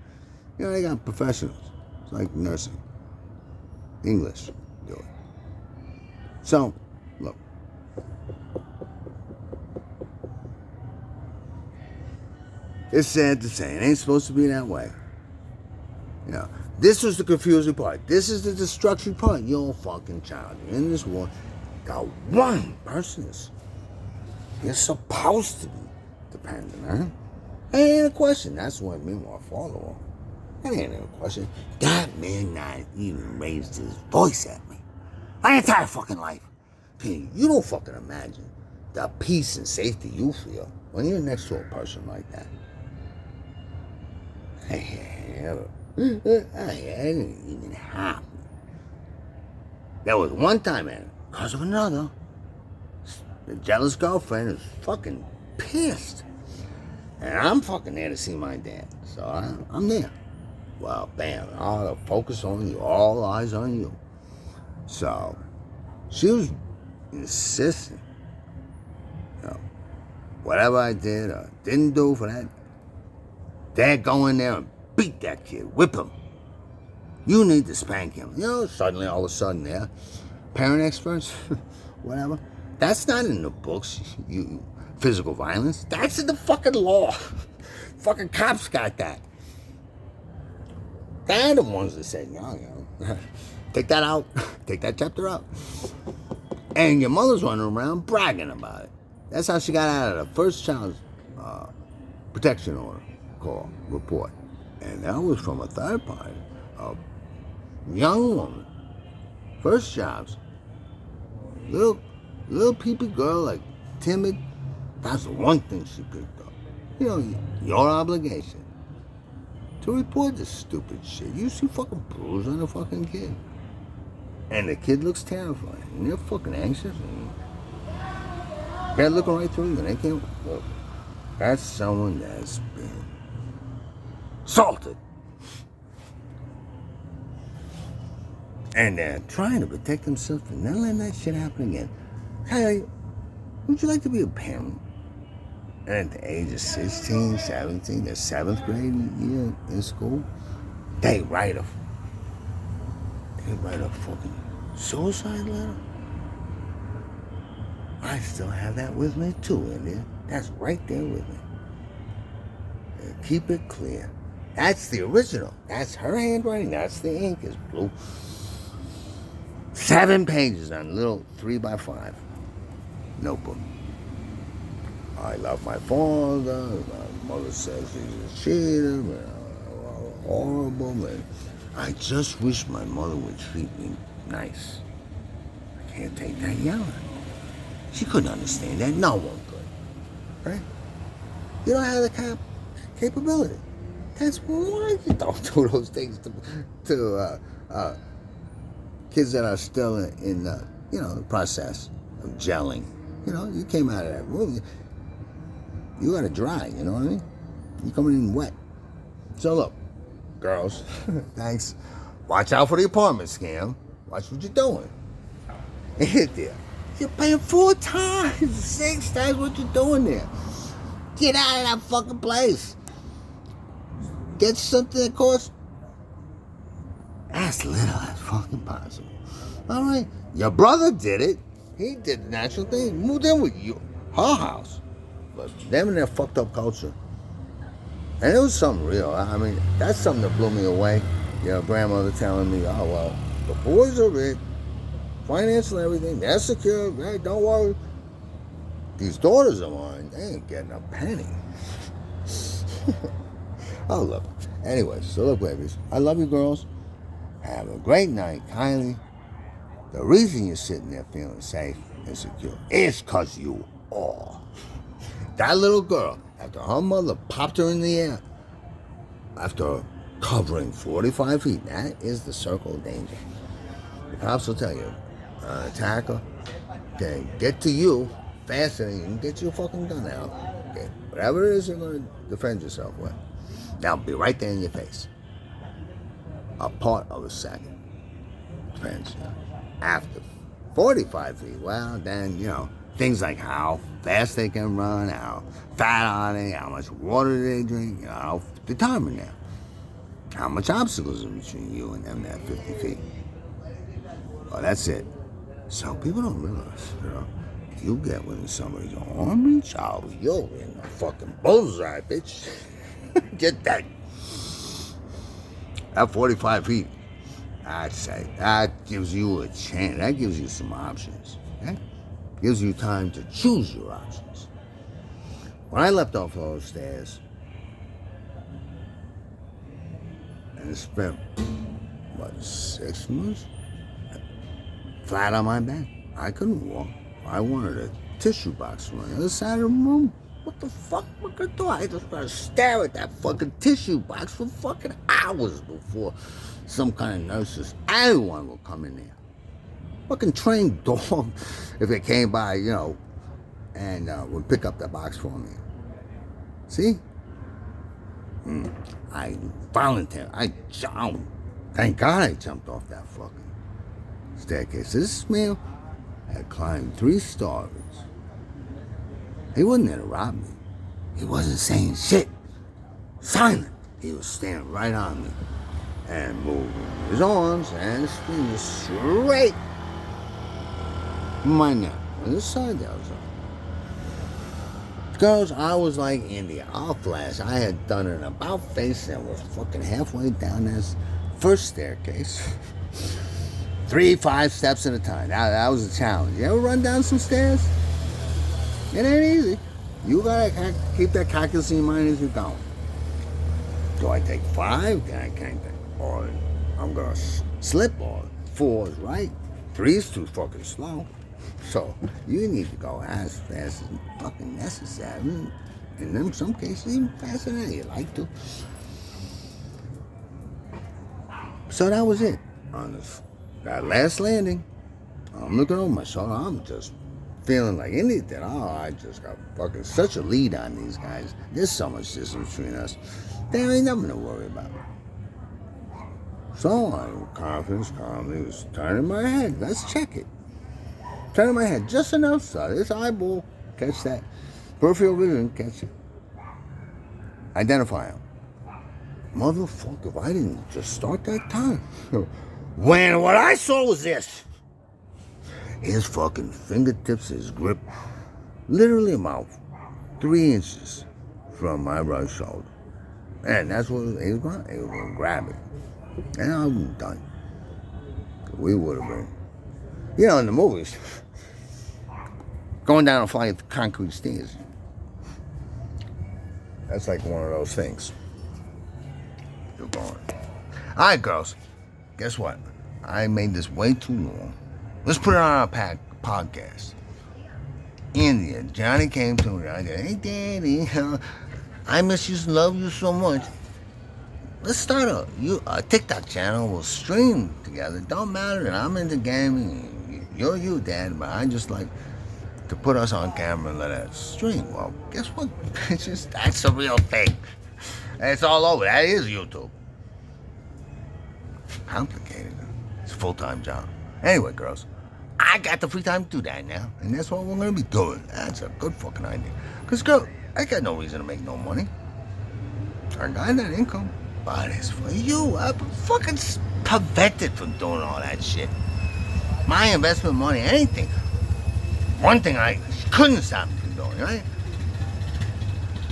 You know, they got professionals. It's like nursing. English do it. So, look. It's sad to say. It ain't supposed to be that way. You know, this was the confusing part. This is the destruction part. You're a fucking child. You're in this war. Got one person. You're supposed to be dependent, huh? That ain't a question. That's what me and my father were. That ain't a question. That man not even raised his voice at me. My entire fucking life. You don't fucking imagine the peace and safety you feel when you're next to a person like that. It didn't even happen. There was one time, man, because of another, the jealous girlfriend is fucking pissed. And I'm fucking there to see my dad. So I'm there. Well, bam, all the focus on you, all eyes on you. So she was insisting, you know, whatever I did or didn't do for that, Dad go in there and beat that kid, whip him. You need to spank him. You know, suddenly, all of a sudden, there, parent experts, whatever. That's not in the books, physical violence. That's in the fucking law. Fucking cops got that. They're the ones that said, you know, take that out, take that chapter out. And your mother's running around bragging about it. That's how she got out of the first child protection order call report. And that was from a third party, a young woman, first jobs, little peepee girl, like timid. That's the one thing she picked up. You know, your obligation to report this stupid shit. You see fucking bruise on a fucking kid. And the kid looks terrified. And you're fucking anxious. And they're looking right through you. And they can't. Well, that's someone that's been assaulted. And they're trying to protect themselves from not letting that shit happen again. Hey, would you like to be a parent? And at the age of 16, 17, their 7th grade year in school, they write a fucking suicide letter. I still have that with me too, India. That's right there with me. And keep it clear. That's the original. That's her handwriting. That's the ink is blue. 7 pages on a little 3x5 notebook. I love my father. My mother says he's a cheater, horrible, man. I just wish my mother would treat me nice. I can't take that yelling. She couldn't understand that. No one could. Right? You don't have the capability. That's why you don't do those things to kids that are still in the process of gelling. You know, you came out of that room. You got to dry, you know what I mean? You're coming in wet. So look, girls, thanks. Watch out for the apartment scam. Watch what you're doing. And hit there. You're paying 4 times, 6 times what you're doing there. Get out of that fucking place. Get something that costs as little as fucking possible. All right? Your brother did it. He did the natural thing. Moved in with you, her house. But them and their fucked up culture. And it was something real. I mean, that's something that blew me away. Your grandmother telling me, oh, well, the boys are rich, financial everything, they're secure, hey, don't worry. These daughters of mine, they ain't getting a penny. Oh, look. Anyway, so look, babies. I love you, girls. Have a great night, Kylie. The reason you're sitting there feeling safe and secure is because you are. That little girl, after her mother popped her in the air, after covering 45 feet, that is the circle of danger. The cops will tell you, an attacker can get to you faster than you can get your fucking gun out. Okay? Whatever it is you're going to defend yourself with, that'll be right there in your face. A part of a second. Depends. After 45 feet, well, then, Things like how fast they can run, how fat are they, how much water they drink, how determine that. How much obstacles are between you and them that 50 feet. Well, that's it. So people don't realize, you get within somebody's arm reach, oh, you're in the fucking bullseye, bitch. Get that. At 45 feet, I'd say that gives you a chance. That gives you some options. Okay? Gives you time to choose your options. When I left off those stairs and spent, 6 months? Flat on my back. I couldn't walk. I wanted a tissue box on the other side of the room. What the fuck am I gonna do? I just gotta stare at that fucking tissue box for fucking hours before some kind of nurses, anyone will come in there. Fucking trained dog, if they came by, and would pick up that box for me. See? I voluntarily, thank God I jumped off that fucking staircase. This man had climbed 3 stories. He wouldn't interrupt me. He wasn't saying shit. Silent. He was standing right on me and moving his arms and his fingers straight from my neck. On this side that was on. Girls, I was like India. I'll flash. I had done an about face and was fucking halfway down this first staircase. 3-5 steps at a time. That was a challenge. You ever run down some stairs? It ain't easy. You gotta keep that calculus in your mind as you're going. Do I take 5? Then I can't take. Or I'm gonna slip. Or 4 is right. 3 is too fucking slow. So you need to go as fast as fucking necessary. And in some cases, even faster than you like to. So that was it. On that last landing, I'm looking over my shoulder. I'm just feeling like anything. Oh, I just got fucking such a lead on these guys. There's so much distance between us. There ain't nothing to worry about. So I, confidence, calmly, was turning my head. Let's check it. Turning my head just enough so this eyeball catch that. Peripheral vision catch it. Identify him. Motherfucker, if I didn't just start that time. When what I saw was this. His fucking fingertips, his grip, literally about 3 inches from my right shoulder. And that's what he was going to. He was going to grab it. And I was done. We would have been, in the movies, going down a flight of concrete stairs. That's like one of those things. You're going. All right, girls. Guess what? I made this way too long. Let's put it on our podcast. India. Johnny came to me. I go, hey, Daddy, I miss you, love you so much. Let's start a TikTok channel. We'll stream together. Don't matter that I'm into gaming. You're you, Dad, but I just like to put us on camera and let us stream. Well, guess what, bitches? That's a real thing. It's all over. That is YouTube. Complicated. It's a full-time job. Anyway, girls, I got the free time to do that now, and that's what we're gonna be doing. That's a good fucking idea. Cause, girl, I got no reason to make no money. I got that income, but it's for you. I'm fucking prevented from doing all that shit. My investment money, anything. One thing I couldn't stop me from doing, right?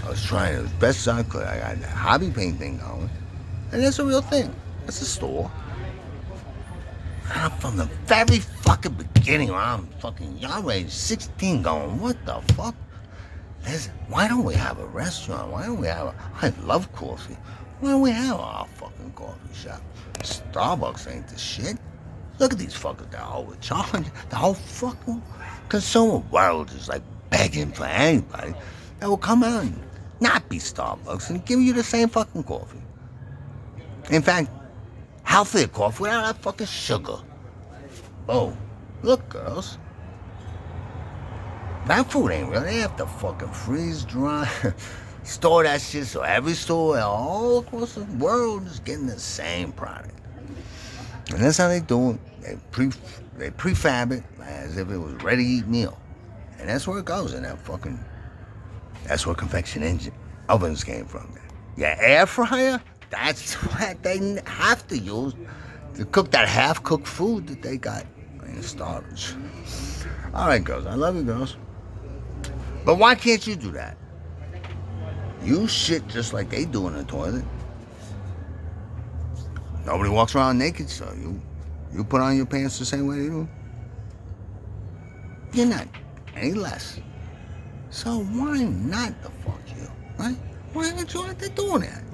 I was trying as best as I could. I got that hobby painting going, and that's a real thing. That's a store. I'm from the very fucking beginning when I'm fucking young age, 16, going, what the fuck? Why don't we have a restaurant? Why don't we have I love coffee. Why don't we have our fucking coffee shop? Starbucks ain't the shit. Look at these fuckers, they're overcharged. The whole fucking consumer world is like begging for anybody that will come out and not be Starbucks and give you the same fucking coffee. In fact, healthier coffee without that fucking sugar. Oh, look, girls. That food ain't real. They have to fucking freeze dry, store that shit so every store all across the world is getting the same product. And that's how they do it. They prefab it as if it was a ready-to-eat meal. And that's where it goes in that fucking... That's where convection engine ovens came from. Yeah, air fryer, that's what they have to use to cook that half-cooked food that they got in storage. All right, girls, I love you, girls. But why can't you do that? You shit just like they do in the toilet. Nobody walks around naked, so you put on your pants the same way they do. You're not any less. So why not the fuck you, right? Why aren't you out there doing that?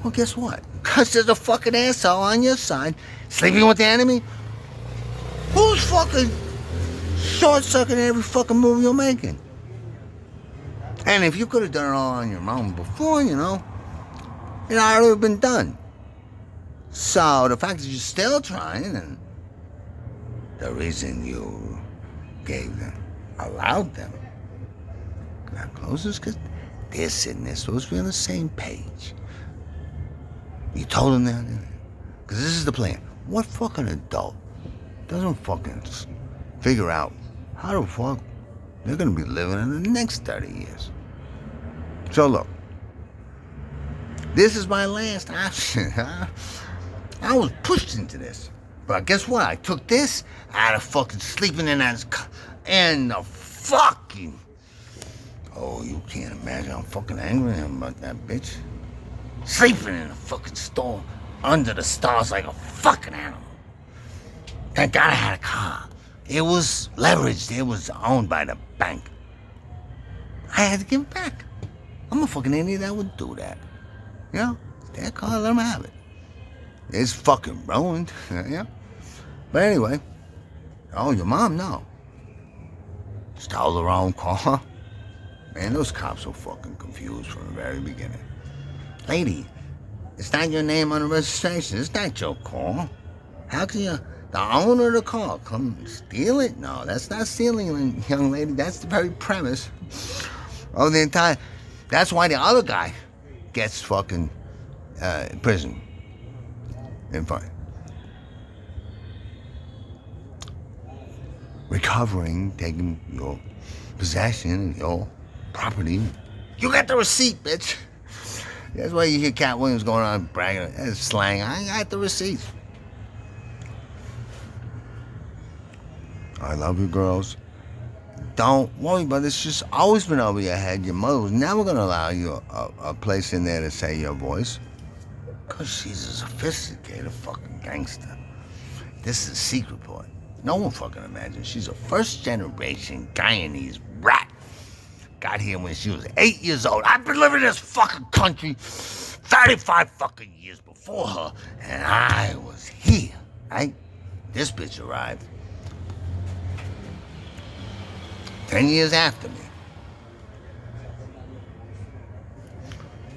Well, guess what? Because there's a fucking asshole on your side sleeping with the enemy. Who's fucking short-circuiting every fucking move you're making? And if you could have done it all on your own before, it already would have been done. So the fact that you're still trying, and the reason you allowed them got close is because they're sitting there supposed to be on the same page. You told them that, because this is the plan. What fucking adult doesn't fucking figure out how the fuck they're gonna be living in the next 30 years? So look, this is my last option. I was pushed into this, but guess what? I took this out of fucking sleeping in that and the fucking... Oh, you can't imagine how fucking angry I am about that bitch. Sleeping in a fucking store under the stars like a fucking animal. Thank God I had a car. It was leveraged. It was owned by the bank. I had to give it back. I'm a fucking idiot that would do that. Their car, let them have it. It's fucking ruined, But anyway, your mom, no. Stole her own car. Man, those cops were fucking confused from the very beginning. Lady, it's not your name on the registration. It's not your car. How can the owner of the car come steal it? No, that's not stealing, young lady. That's the very premise of the entire... That's why the other guy gets fucking prison. And fine. Recovering, taking your possession, your property. You got the receipt, bitch. That's why you hear Cat Williams going on bragging. That's slang. I got the receipt. I love you, girls. Don't worry about it. It's just always been over your head. Your mother was never going to allow you a place in there to say your voice. Because she's a sophisticated fucking gangster. This is a secret part. No one fucking imagines. She's a first-generation Guyanese rat. Got here when she was 8 years old. I've been living in this fucking country 35 fucking years before her, and I was here, right? This bitch arrived 10 years after me.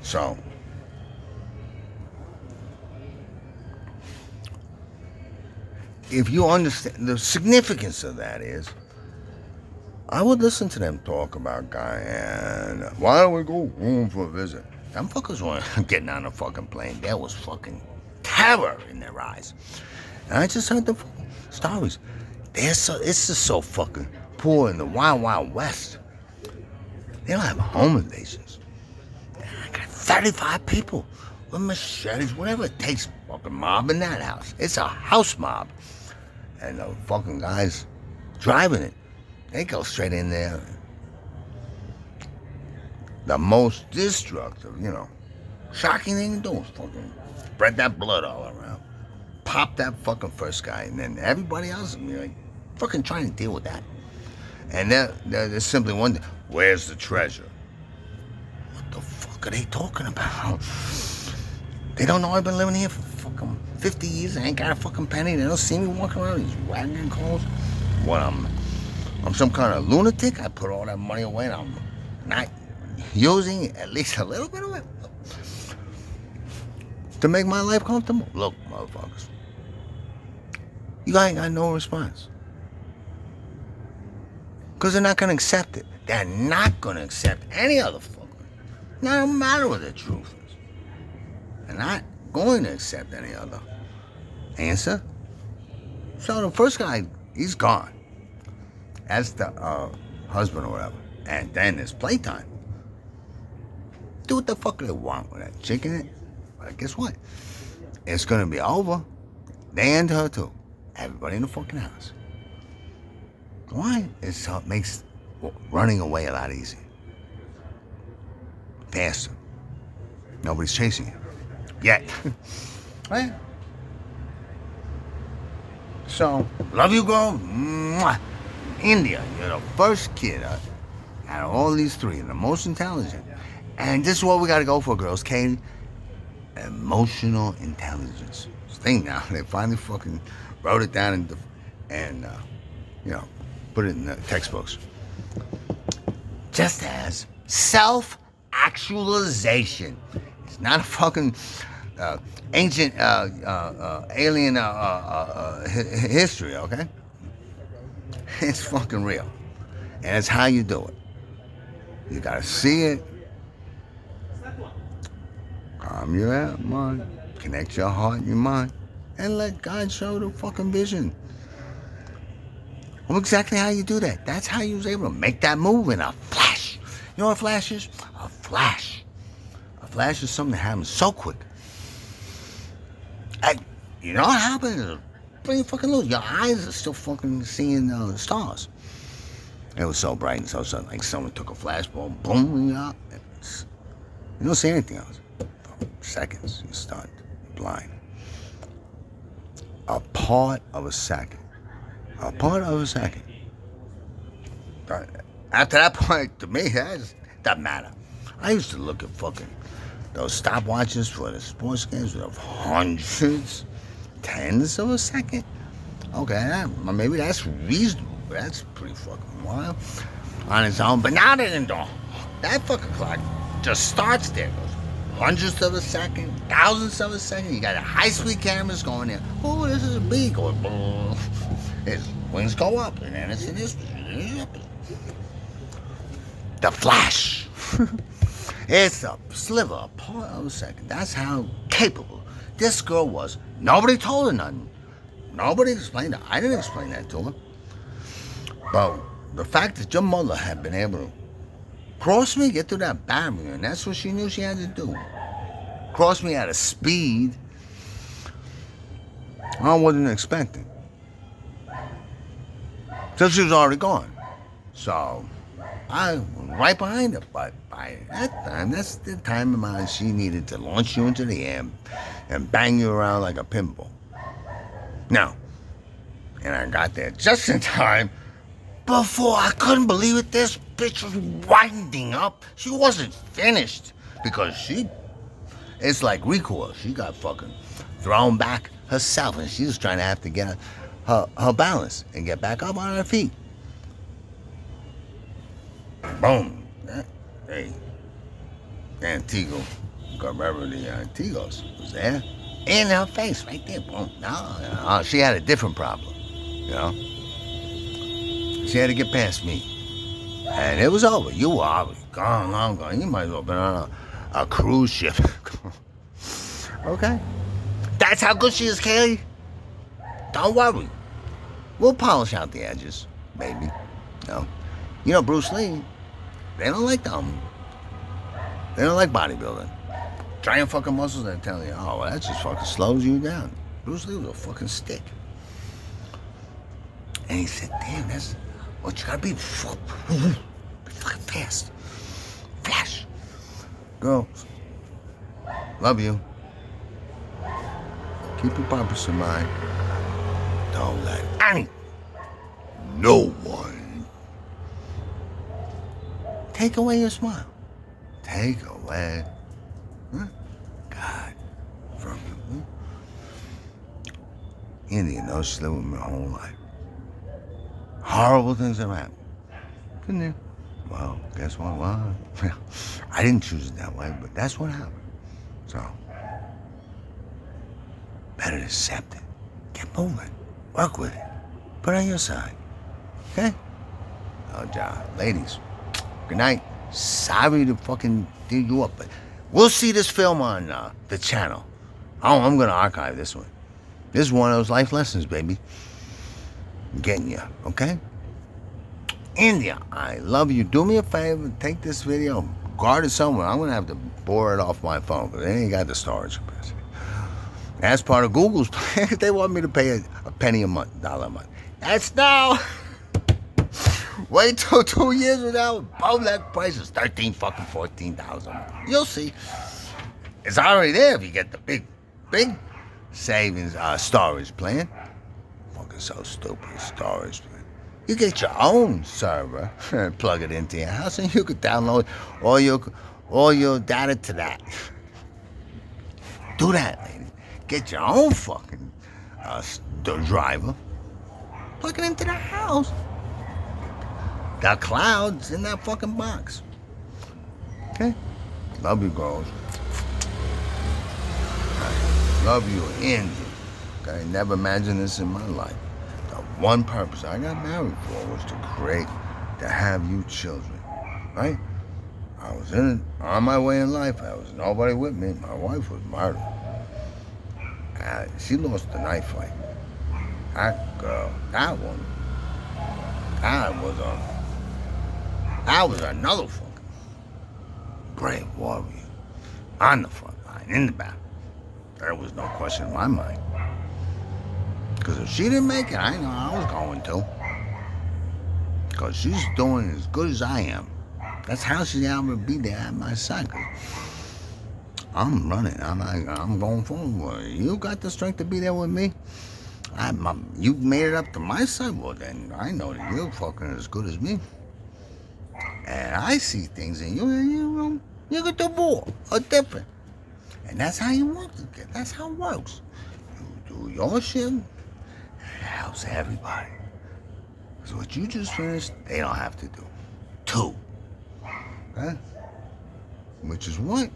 So, if you understand, the significance of that is, I would listen to them talk about Guyana. Why don't we go home for a visit? Them fuckers weren't getting on a fucking plane. There was fucking terror in their eyes. And I just heard the stories. It's just so fucking poor in the wild, wild west. They don't have home invasions. I got 35 people with machetes, whatever it takes, fucking mob in that house. It's a house mob. And the fucking guys driving it, they go straight in there. The most destructive, shocking thing to do is fucking spread that blood all around. Pop that fucking first guy, and then everybody else will be like, fucking trying to deal with that. And they're simply wondering, where's the treasure? What the fuck are they talking about? They don't know I've been living here for fucking 50 years. I ain't got a fucking penny. They don't see me walking around these wagon clothes. What, I'm some kind of lunatic? I put all that money away and I'm not using at least a little bit of it to make my life comfortable. Look, motherfuckers, you ain't got no response. Because they're not going to accept it. They're not going to accept any other fucker. No matter what the truth is. They're not going to accept any other answer. So the first guy, he's gone. That's the husband or whatever. And then it's playtime. Do what the fuck they want with that chicken. But guess what? It's gonna be over. They and her too. Everybody in the fucking house. Why? It makes running away a lot easier. Faster. Nobody's chasing you. Yet. Right? So, love you, girl. Mwah. India, you're the first kid out of all these three, the most intelligent. And this is what we gotta go for, girls, Katie. Emotional intelligence. This thing now, they finally fucking wrote it down and put it in the textbooks. Just as self-actualization. It's not a fucking ancient alien history, okay? It's fucking real. And it's how you do it. You gotta see it. Calm your mind. Connect your heart and your mind. And let God show the fucking vision. Well, exactly how you do that. That's how you was able to make that move in a flash. You know what a flash is? A flash. A flash is something that happens so quick. You know what happens? Pretty fucking loose. Your eyes are still fucking seeing the stars. It was so bright and so sudden, like someone took a flashbulb, boom, and you don't see anything else. For seconds, you start blind. A part of a second. A part of a second. After that point, to me, it doesn't matter. I used to look at fucking those stopwatches for the sports games with hundreds, tens of a second. Okay, maybe that's reasonable. That's pretty fucking wild on its own. But now that fucking clock just starts there. Goes hundredths of a second, thousandths of a second. You got high-speed cameras going there. Oh, this is a bee going boom. His wings go up, and then it's in this. The flash. It's a sliver, a part of a second. That's how capable this girl was. Nobody told her nothing. Nobody explained it. I didn't explain that to her. But the fact that your mother had been able to cross me, get through that barrier, and that's what she knew she had to do. Cross me at a speed I wasn't expecting. So she was already gone. So I was right behind her. But by that time, that's the time of mine she needed to launch you into the air and bang you around like a pinball. Now, and I got there just in time before I couldn't believe it. This bitch was winding up. She wasn't finished because it's like recoil. She got fucking thrown back herself and she was trying to have to get her balance and get back up on her feet. Boom. Hey, Antigua, Guerrero de Antigos was there. In her face, right there. Boom. No, she had a different problem, you know. She had to get past me. And it was over. You were already gone, long gone. You might as well have been on a cruise ship. Okay? That's how good she is, Kaylee. Don't worry. We'll polish out the edges, baby. No. You know, Bruce Lee, they don't like them. They don't like bodybuilding. Giant fucking muscles that tell you, oh, well, that just fucking slows you down. Bruce Lee was a fucking stick. And he said, damn, that's what you gotta be. Be fucking fast. Flash. Girls, love you. Keep your purpose in mind. Don't let no one take away your smile. Take away God from you. India knows she's lived with me her whole life. Horrible things have happened. Couldn't you? Well, guess what? Well, I didn't choose it that way, but that's what happened. So, better accept it. Get moving. Work with it. Put it on your side. Okay? Oh, John. Ladies, good night. Sorry to fucking dig you up, but we'll see this film on the channel. Oh, I'm going to archive this one. This is one of those life lessons, baby. I'm getting you, okay? India, I love you. Do me a favor, take this video, guard it somewhere. I'm gonna have to bore it off my phone, but they ain't got the storage capacity. That's part of Google's plan. They want me to pay a penny a month, $1 a month. That's now. Wait till 2 years from now, boom, that price is $14,000 a month. You'll see. It's already there if you get the big savings storage plan. Fucking so stupid, storage plan. You get your own server and plug it into your house, and you could download all your data to that. Do that, lady. Get your own fucking driver. Plug it into the house. The cloud's in that fucking box. Okay? Love you, girls. Love you, Indy. I never imagined this in my life. The one purpose I got married for was to have you children. Right? I was on my way in life. I was nobody with me. My wife was murdered. She lost the knife fight. That girl, that woman, that was another fucking brave warrior on the front line, in the back. There was no question in my mind. Because if she didn't make it, I know I was going to. Because she's doing as good as I am. That's how she's able to be there at my side. I'm running. I'm going forward. You got the strength to be there with me. You made it up to my side. Well, then I know that you're fucking as good as me. And I see things in you could do more or different. And that's how you work together. That's how it works. You do your shit, and it helps everybody. Because what you just finished, they don't have to do. 2. Huh? Which is what?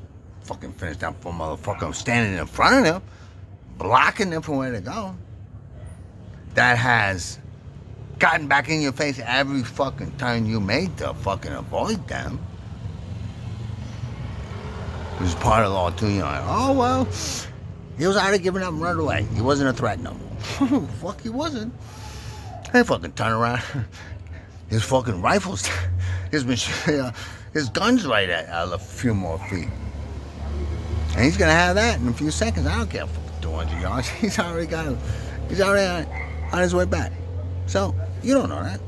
Fucking finish that for motherfucker standing in front of them, blocking them from where to go. That has gotten back in your face every fucking turn you made to fucking avoid them. It was part of the law too, you know, like, oh well, he was already giving up and running away. He wasn't a threat no more. Fuck, he wasn't. He fucking turn around. His fucking rifles, his gun's right at a few more feet. And he's gonna have that in a few seconds. I don't care for 200 yards. He's already on his way back. So, you don't know that.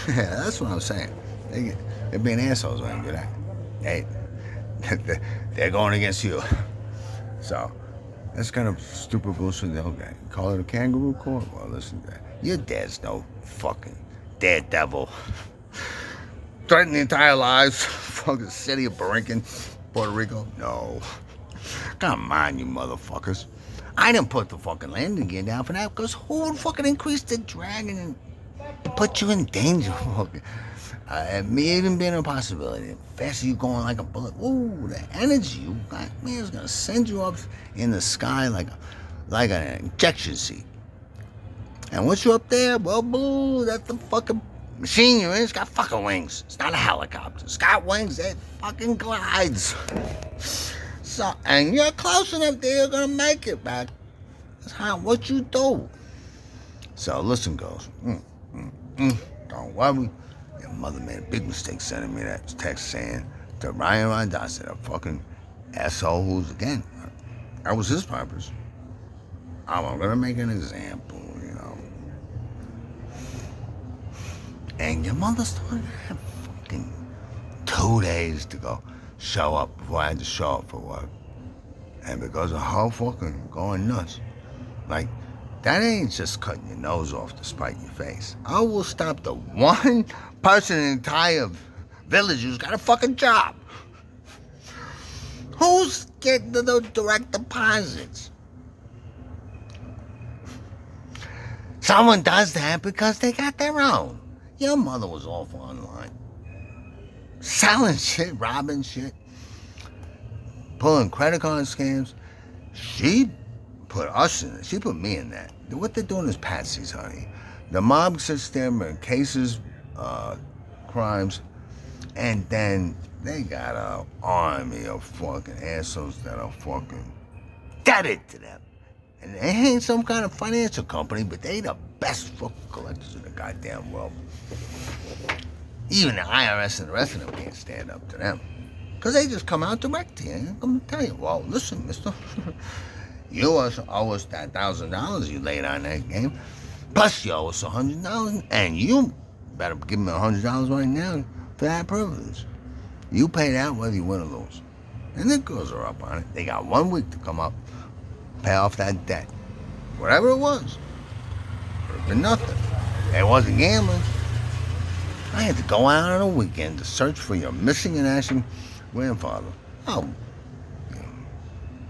That's what I'm saying. They're being assholes when they do that. Hey, they're going against you. So, that's kind of stupid bullshit. Okay, call it a kangaroo court? Well, listen to that. Your dad's no fucking daredevil. Threatened the entire lives. Fucking city of Borinquen, Puerto Rico. No. Come on, you motherfuckers. I didn't put the fucking landing gear down for that because who would fucking increase the drag and put you in danger? It may even be a possibility. The faster you going like a bullet, ooh, the energy you got, man, is gonna send you up in the sky like an injection seat. And once you're up there, well, boo, that's the fucking machine you're in. It's got fucking wings. It's not a helicopter. It's got wings. It fucking glides. So, and you're close enough there, you're gonna make it back. That's what you do. So listen, girls. Don't worry. Your mother made a big mistake sending me that text saying to Ryan Rondasa, a fucking asshole who's, again, that was his purpose. I'm gonna make an example, you know. And your mother started to have fucking 2 days to go show up before I had to show up for work. And because of her fucking going nuts, like, that ain't just cutting your nose off to spite your face. I will stop the one person in the entire village who's got a fucking job. Who's getting the direct deposits? Someone does that because they got their own. Your mother was off online. Selling shit, robbing shit, pulling credit card scams. She put us in it. She put me in that. What they're doing is patsies, honey. The mob sits there and cases crimes, and then they got an army of fucking assholes that are fucking dead to them. And they ain't some kind of financial company, but they the best fucking collectors in the goddamn world. Even the IRS and the rest of them can't stand up to them. Because they just come out direct to you and come tell you, well, listen, mister, you owe us that $1,000 you laid on that game, plus you owe us $100, and you better give me $100 right now for that privilege. You pay that whether you win or lose. And the girls are up on it. They got 1 week to come up, pay off that debt. Whatever it was. Could have been nothing. It wasn't gambling. I had to go out on a weekend to search for your missing and asking grandfather. Oh,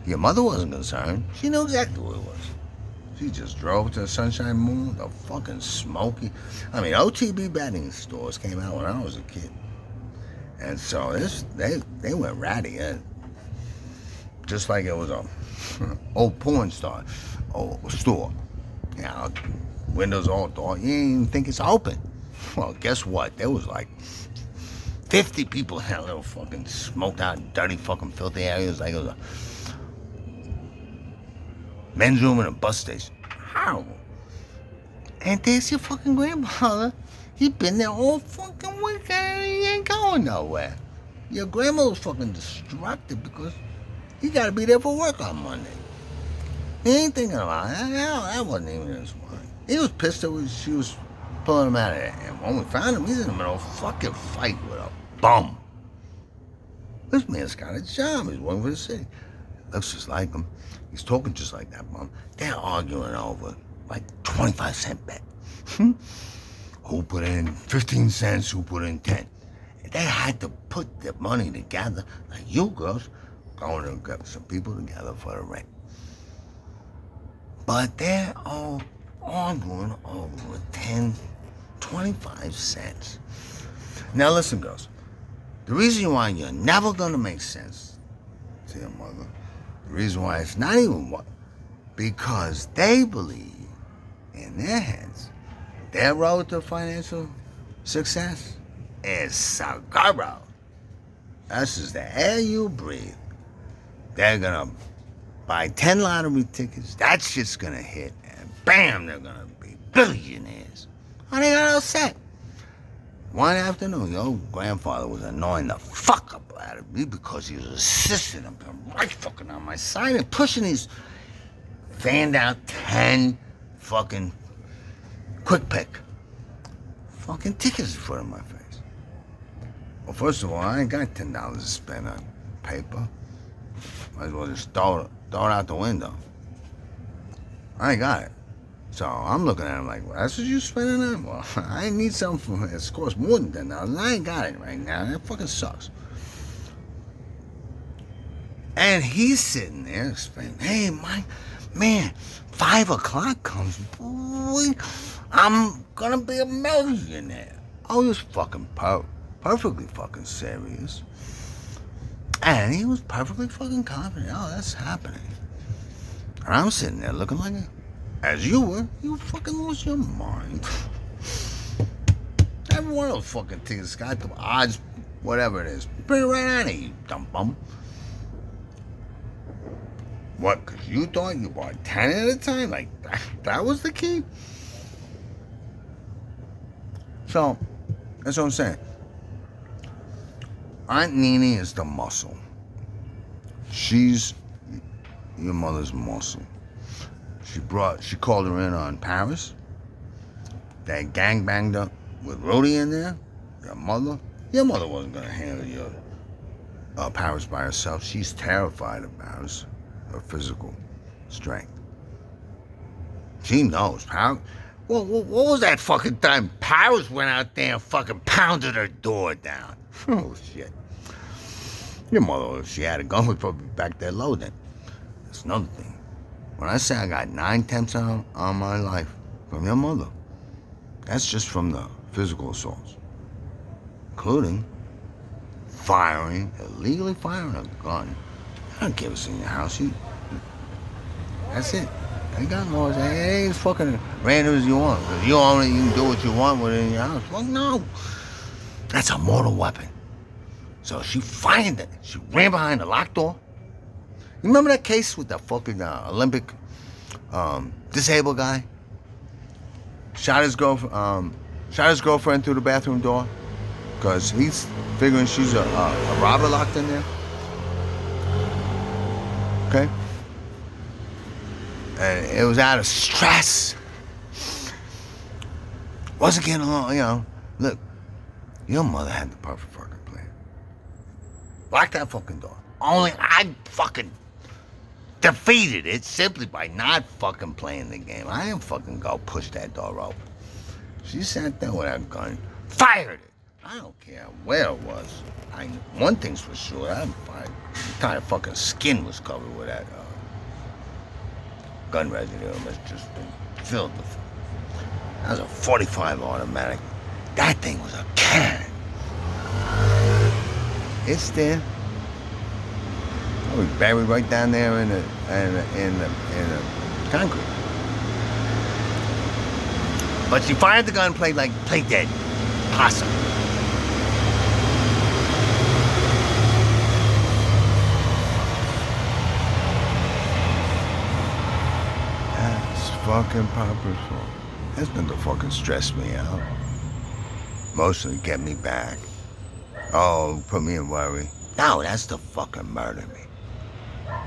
your mother wasn't concerned. She knew exactly who it was. She just drove to the Sunshine Moon, the fucking smoky. I mean, OTB betting stores came out when I was a kid. And so they went ratty in. Just like it was a old porn store. You know, windows all dark. You didn't even think it's open. Well, guess what? There was like 50 people in that little fucking smoked out, dirty fucking filthy areas. Like it was a men's room and a bus station. Horrible. And there's your fucking grandfather. He been there all fucking weekend and he ain't going nowhere. Your grandma was fucking distracted because he gotta be there for work on Monday. He ain't thinking about it. That wasn't even in his mind. He was pissed that she was pulling him out of there. And when we found him, he's in the middle of a fucking fight with a bum. This man's got a job. He's working for the city. Looks just like him. He's talking just like that bum. They're arguing over like 25-cent bet. Who put in 15 cents, who put in 10. And they had to put the money together, like you girls going to get some people together for the rent. But they're all arguing over 10, 25 cents. Now listen, girls. The reason why you're never going to make sense to your mother, the reason why it's not even what, because they believe in their heads their road to financial success is cigar road. This is the air you breathe. They're gonna buy 10 lottery tickets. That shit's gonna hit, and bam, they're gonna be billionaires. And they got all set. One afternoon, your grandfather was annoying the fuck up out of me because he was assisting him, right fucking on my side and pushing these fanned out 10 fucking quick pick fucking tickets in front of my face. Well, first of all, I ain't got $10 to spend on paper. Might as well just throw it out the window. I ain't got it. So I'm looking at him like, well, that's what you spending on? Well, I need something from it. It's cost more than $10. I ain't got it right now. That fucking sucks. And he's sitting there explaining, hey, man, 5 o'clock comes, boy, I'm gonna be a millionaire. Oh, he was fucking perfectly fucking serious. And he was perfectly fucking confident. Oh, that's happening. And I'm sitting there looking like as you were, you fucking lost your mind. Every one of those fucking tickets got the odds, whatever it is. Bring it right on it, you dumb bum. What, because you thought you bought 10 at a time? Like, that was the key? So, that's what I'm saying. Aunt Nene is the muscle. She's your mother's muscle. She called her in on Paris. They gangbanged her with Rudy in there. Your mother wasn't going to handle your Paris by herself. She's terrified of Paris. Her physical strength. She knows. Well, what was that fucking time? Paris went out there and fucking pounded her door down. Oh, shit. Your mother, if she had a gun, would probably be back there loading. That's another thing. When I say I got 9 temps on my life from your mother, that's just from the physical assaults, including illegally firing a gun. I don't give us in your house. That's it. They got laws. It ain't as fucking random as you want. If you own it, you can do what you want with it in your house. Well, no. That's a mortal weapon. So she fired it. She ran behind the locked door. You remember that case with the fucking Olympic disabled guy, shot his girlfriend through the bathroom door because he's figuring she's a robber locked in there. Okay? And it was out of stress. Wasn't getting along, you know. Look, your mother had the perfect fucking plan. Lock that fucking door. Only I fucking defeated it simply by not fucking playing the game. I didn't fucking go push that door open. She sat there with that gun, fired it. I don't care where it was. One thing's for sure, I'm fine. The kind of fucking skin was covered with that gun residue. It must just been filled with. That was a 45 automatic. That thing was a cannon. It's there. I was buried right down there in the concrete. But she fired the gun, played dead. Possum. That's fucking purposeful. That's meant to fucking stress me out. Mostly get me back. Oh, put me in worry. No, that's to fucking murder me.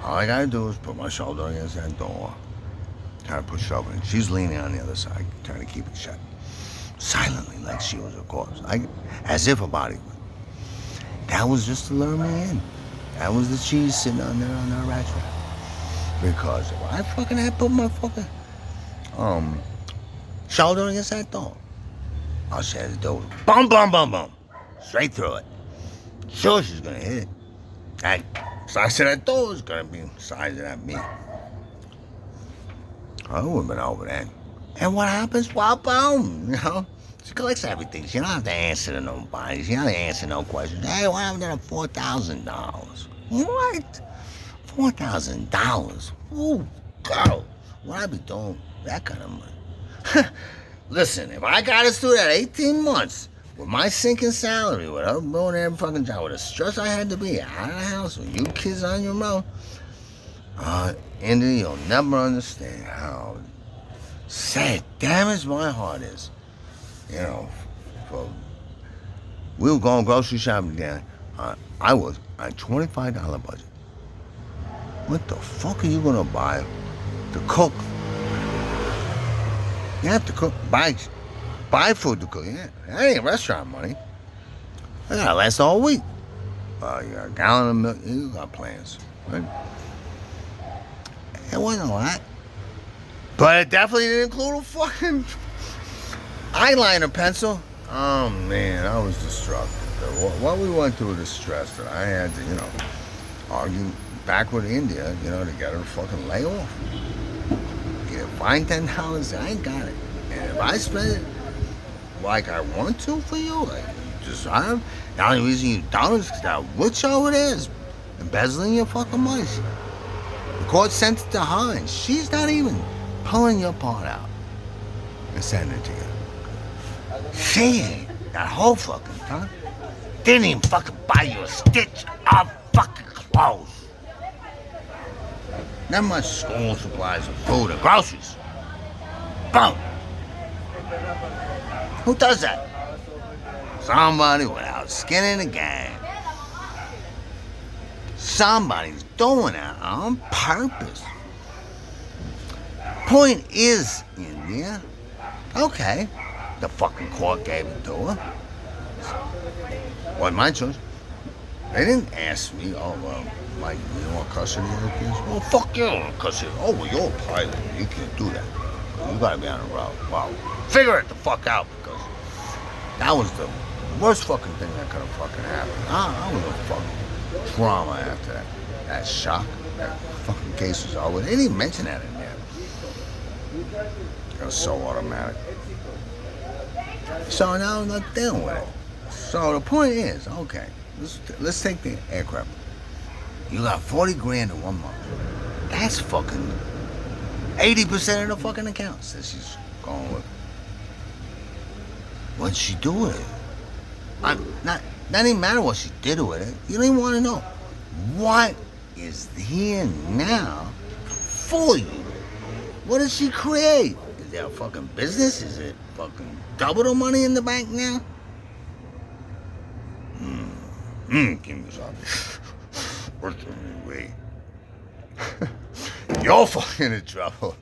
All I gotta do is put my shoulder against that door. Try to push it open. She's leaning on the other side, trying to keep it shut. Silently, like she was a corpse. As if a body would. That was just to lure me in. That was the cheese sitting on there on that rat trap. Because if I fucking had put my fucking shoulder against that door, all she had to do was boom, boom, boom, boom. Straight through it. Sure, she's gonna hit it. That size of that door is gonna be the size of that meat. I would have been over then. And what happens? Well, boom, you know? She collects everything. She don't have to answer to nobody. She don't have to answer no questions. Hey, what happened to the $4,000? What? $4,000? Ooh, girl. What I be doing that kind of money? Listen, if I got us through that 18 months with my sinking salary, with her doing every fucking job, with the stress I had to be out of the house with you kids on your own, Indy, you'll never understand how sad, damaged my heart is. You know, we were going grocery shopping together. I was on a $25 budget. What the fuck are you gonna buy to cook? You have to cook, buy food to cook. Yeah, that ain't restaurant money. That gotta last all week. You got a gallon of milk. You got plans, right? It wasn't a lot, but it definitely didn't include a fucking eyeliner pencil. Oh man, I was distraught. What we went through, the stress that I had to, argue back with India, to get her to fucking lay off. Find $10, I ain't got it. And if I spend it like I want to for you, like you deserve, the only reason you don't is because that witch over there is embezzling your fucking money. The court sent it to her, and she's not even pulling your part out and sending it to you. She ain't. That whole fucking time didn't even fucking buy you a stitch of fucking clothes. Not much school supplies of food or groceries. Boom. Who does that? Somebody without skin in the game. Somebody's doing that on purpose. Point is, India, okay, the fucking court gave it to her. Wasn't my choice. They didn't ask me, Mike, you want custody of the kids? Well, fuck you, custody. Oh, well, you're a pilot. You can't do that. You gotta be on the road. Wow. Figure it the fuck out, because that was the worst fucking thing that could have fucking happened. I was a fucking trauma after that. That shock. That fucking case was over. They didn't even mention that in there. It was so automatic. So now I'm not dealing with it. So the point is, okay, let's take the aircraft. You got 40 grand in 1 month. That's fucking 80% of the fucking accounts that she's going with. What'd she do with it? Not even matter what she did with it. You don't even want to know. What is here now for you What did she create? Is there a fucking business? Is it fucking double the money in the bank now? Give me something. Wait. You're fucking in trouble.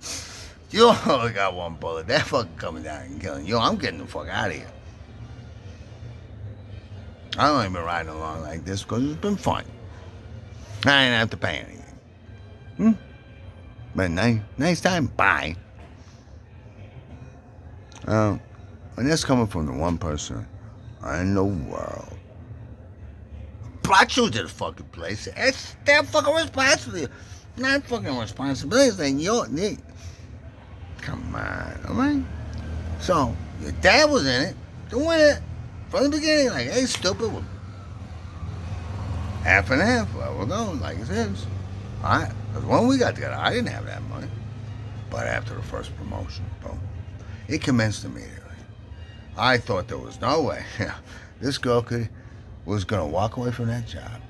You only got one bullet. They're fucking coming down and killing you. I'm getting the fuck out of here. I've only been riding along like this because it's been fun. I didn't have to pay anything. But nice time. Bye. And that's coming from the one person in the world. Brought you to the fucking place. It's their fucking responsibility. Not fucking responsibility. It's like your nigga. Come on, alright? So, your dad was in it, doing it from the beginning, like, hey, stupid. Half and half. Well, we're going, like it is. Alright? Because when we got together, I didn't have that money. But after the first promotion, boom, it commenced immediately. I thought there was no way this girl was going to walk away from that job.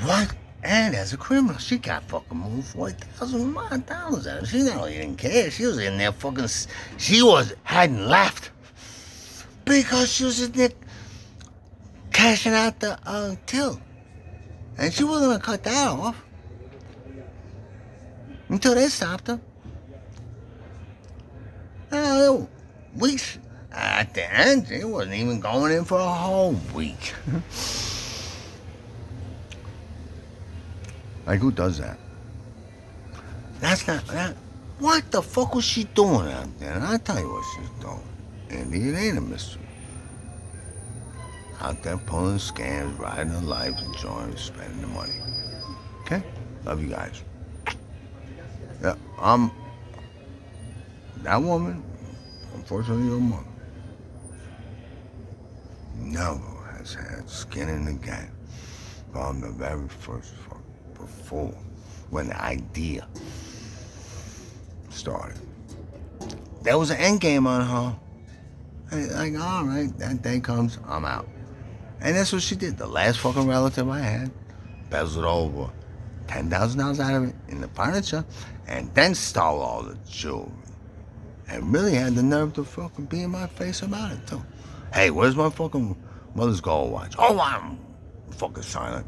What? And as a criminal, she got fucking moved $40,000 out of it. She not only didn't care, she was in there fucking. Hadn't left because she was in there cashing out the till, and she wasn't gonna cut that off until they stopped her. Weeks at the end, she wasn't even going in for a whole week. Like, who does that? That's not that. What the fuck was she doing out there? And I'll tell you what she's doing. And it ain't a mystery. Out there pulling scams, riding her life, enjoying, spending the money. Okay? Love you guys. Yeah, that woman, unfortunately, your mother, never has had skin in the game from the very first fuck. Before, when the idea started, there was an end game on her. Like, all right, that day comes, I'm out. And that's what she did. The last fucking relative I had embezzled over $10,000 out of it in the furniture, and then stole all the jewelry. And really had the nerve to fucking be in my face about it too. Hey, where's my fucking mother's gold watch? Oh, I'm fucking silent.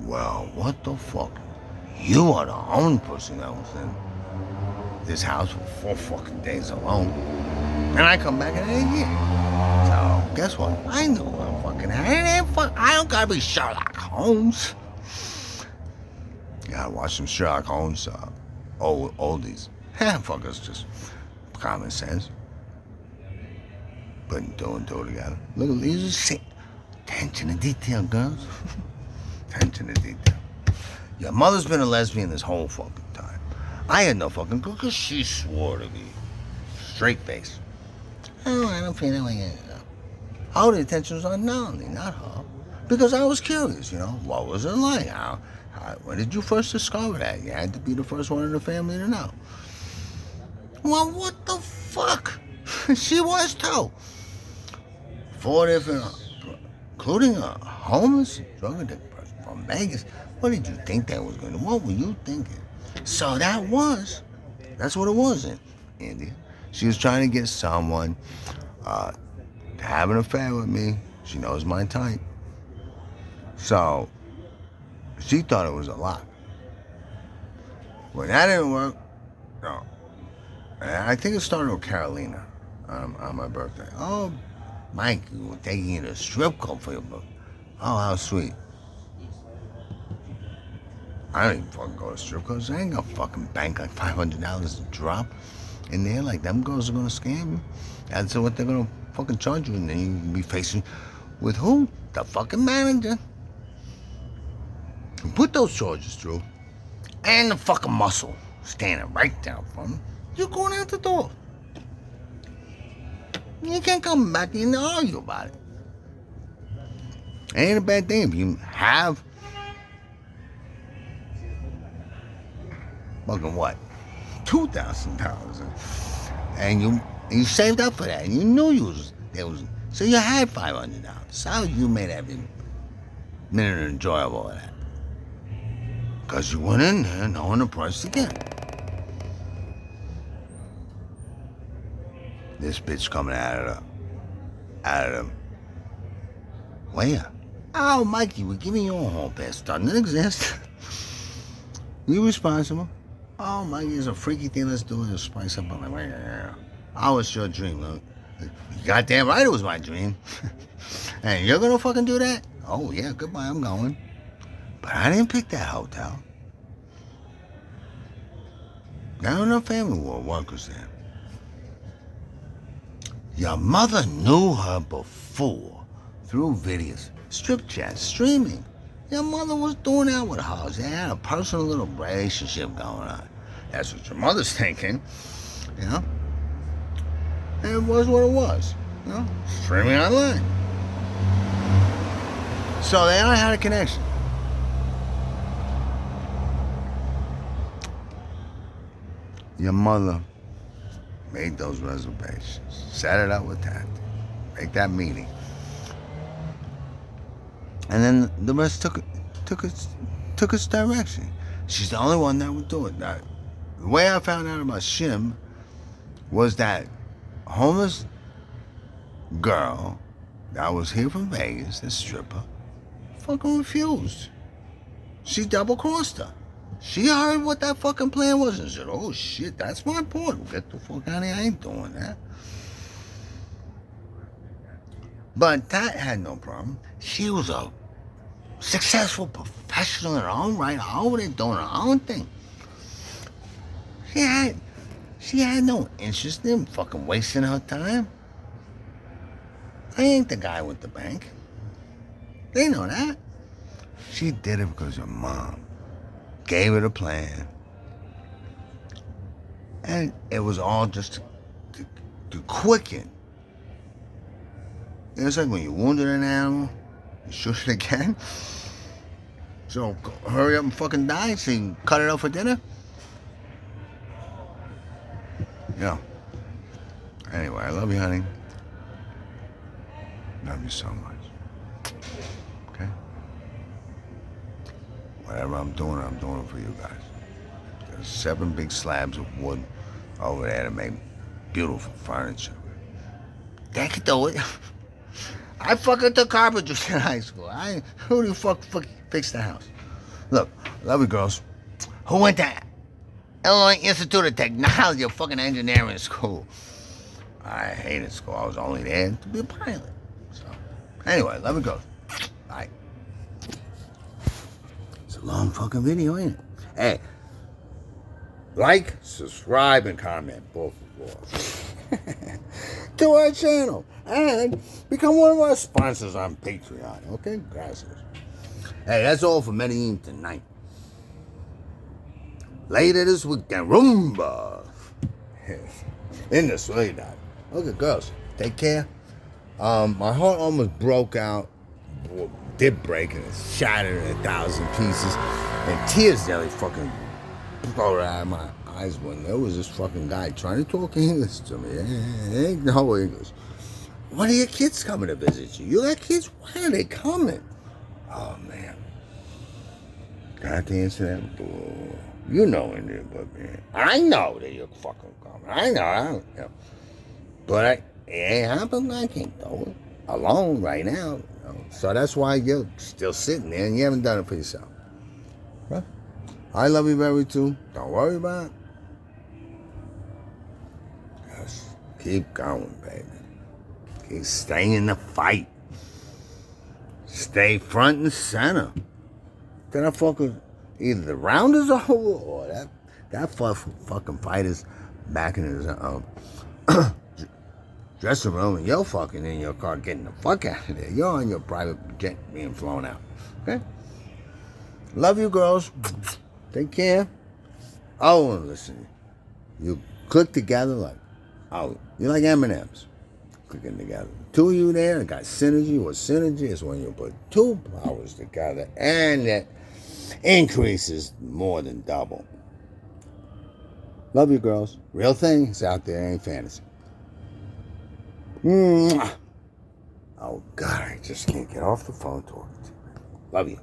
Well, what the fuck? You are the only person that was in this house for 4 fucking days alone. And I come back in a year. So, guess what? I know what I'm fucking at. I don't gotta be Sherlock Holmes. You gotta watch some Sherlock Holmes oldies. Fuckers, just common sense. Putting two and two together. Look at these shit. Attention to detail, girls. Attention to detail. Your mother's been a lesbian this whole fucking time. I had no fucking clue because she swore to be straight face. Oh, I don't feel that way. All the attention was on Nolly, not her. Because I was curious, what was it like? When did you first discover that? You had to be the first one in the family to know. Well, what the fuck? She was too. 4 different, including a homeless drug addict person from Vegas. What did you think that was going to do? What were you thinking? So that's what it was in India. She was trying to get someone to have an affair with me. She knows my type. So she thought it was a lot. When that didn't work, no. And I think it started with Carolina on my birthday. Oh, Mike, we're taking you to a strip club for your birthday. Oh, how sweet. I don't even fucking go to strip clubs. I ain't gonna fucking bank like $500 to drop in there. Like, them girls are gonna scam you. That's what they're gonna fucking charge you. And then you can be facing with who? The fucking manager. And put those charges through. And the fucking muscle standing right down front. You're going out the door. You can't come back in and argue about it. Ain't a bad thing if you have fucking what? $2,000. And you saved up for that. And you knew so you had $500. So you made every minute enjoyable of that. Because you went in there knowing the price to get. This bitch coming out of the, where? Oh, Mikey, we're giving you a hall pass. Doesn't exist. You responsible? Oh, Mikey, it's a freaky thing. Let's do it. Spice up. I'm like, yeah. Oh, it's your dream. Look. You goddamn right it was my dream. And you're gonna fucking do that? Oh, yeah, goodbye, I'm going. But I didn't pick that hotel. Now enough family war workers there. Your mother knew her before through videos, strip chats, streaming. Your mother was doing that with her. They had a personal little relationship going on. That's what your mother's thinking, you know? And it was what it was, you know? Streaming online. So they all had a connection. Your mother made those reservations, set it up with that, make that meeting. And then the rest took its direction. She's the only one that would do it. Now, the way I found out about Shim was that homeless girl that was here from Vegas, this stripper, fucking refused. She double-crossed her. She heard what that fucking plan was and said, oh shit, that's my point. Get the fuck out of here, I ain't doing that. But that had no problem. She was a successful professional in her own right, over there doing her own thing. She had no interest in fucking wasting her time. I ain't the guy with the bank. They know that. She did it because her mom gave her the plan. And it was all just to quicken. It's like when you wounded an animal, you shoot it again. So hurry up and fucking die so you can cut it up for dinner. Yeah. Anyway, I love you, honey. Love you so much. Okay? Whatever I'm doing it for you guys. There's 7 big slabs of wood over there to make beautiful furniture. They could do it. I fucking took carpentry in high school. Who the fuck fixed the house? Look, love you girls. Who went to Illinois Institute of Technology or fucking engineering school? I hated school. I was only there to be a pilot. So, anyway, love you girls. Bye. It's a long fucking video, ain't it? Hey, like, subscribe, and comment, both of us, to our channel, and become one of our sponsors on Patreon. Okay, gracias. Hey, that's all for Medellin tonight. Later this weekend, rumba in the Ciudad. Okay, girls, take care. My heart almost broke out. Did break and it shattered in 1,000 pieces, and tears nearly fucking poured out of my eyes when there was this fucking guy trying to talk English to me. Ain't no English. When are your kids coming to visit you? You got kids? Why are they coming? Oh man, got to answer that bull. You know in there, but man, I know that you're fucking coming. I know, but it ain't happening. I can't do it alone right now. So that's why you're still sitting there and you haven't done it for yourself. Huh? I love you very too. Don't worry about it. Just keep going, baby. Keep staying in the fight. Stay front and center. Then I fucking either the round is over or that fucking fighter's back in his dressing room and you're fucking in your car getting the fuck out of there. You're on your private jet being flown out. Okay? Love you, girls. Take care. Oh, and listen. You click together like, you're like M&M's. Clicking together. 2 of you there got synergy. What synergy is when you put 2 powers together and that increases more than double. Love you, girls. Real things out there, ain't fantasy. Mwah. Oh, God, I just can't get off the phone talking to you. Love you.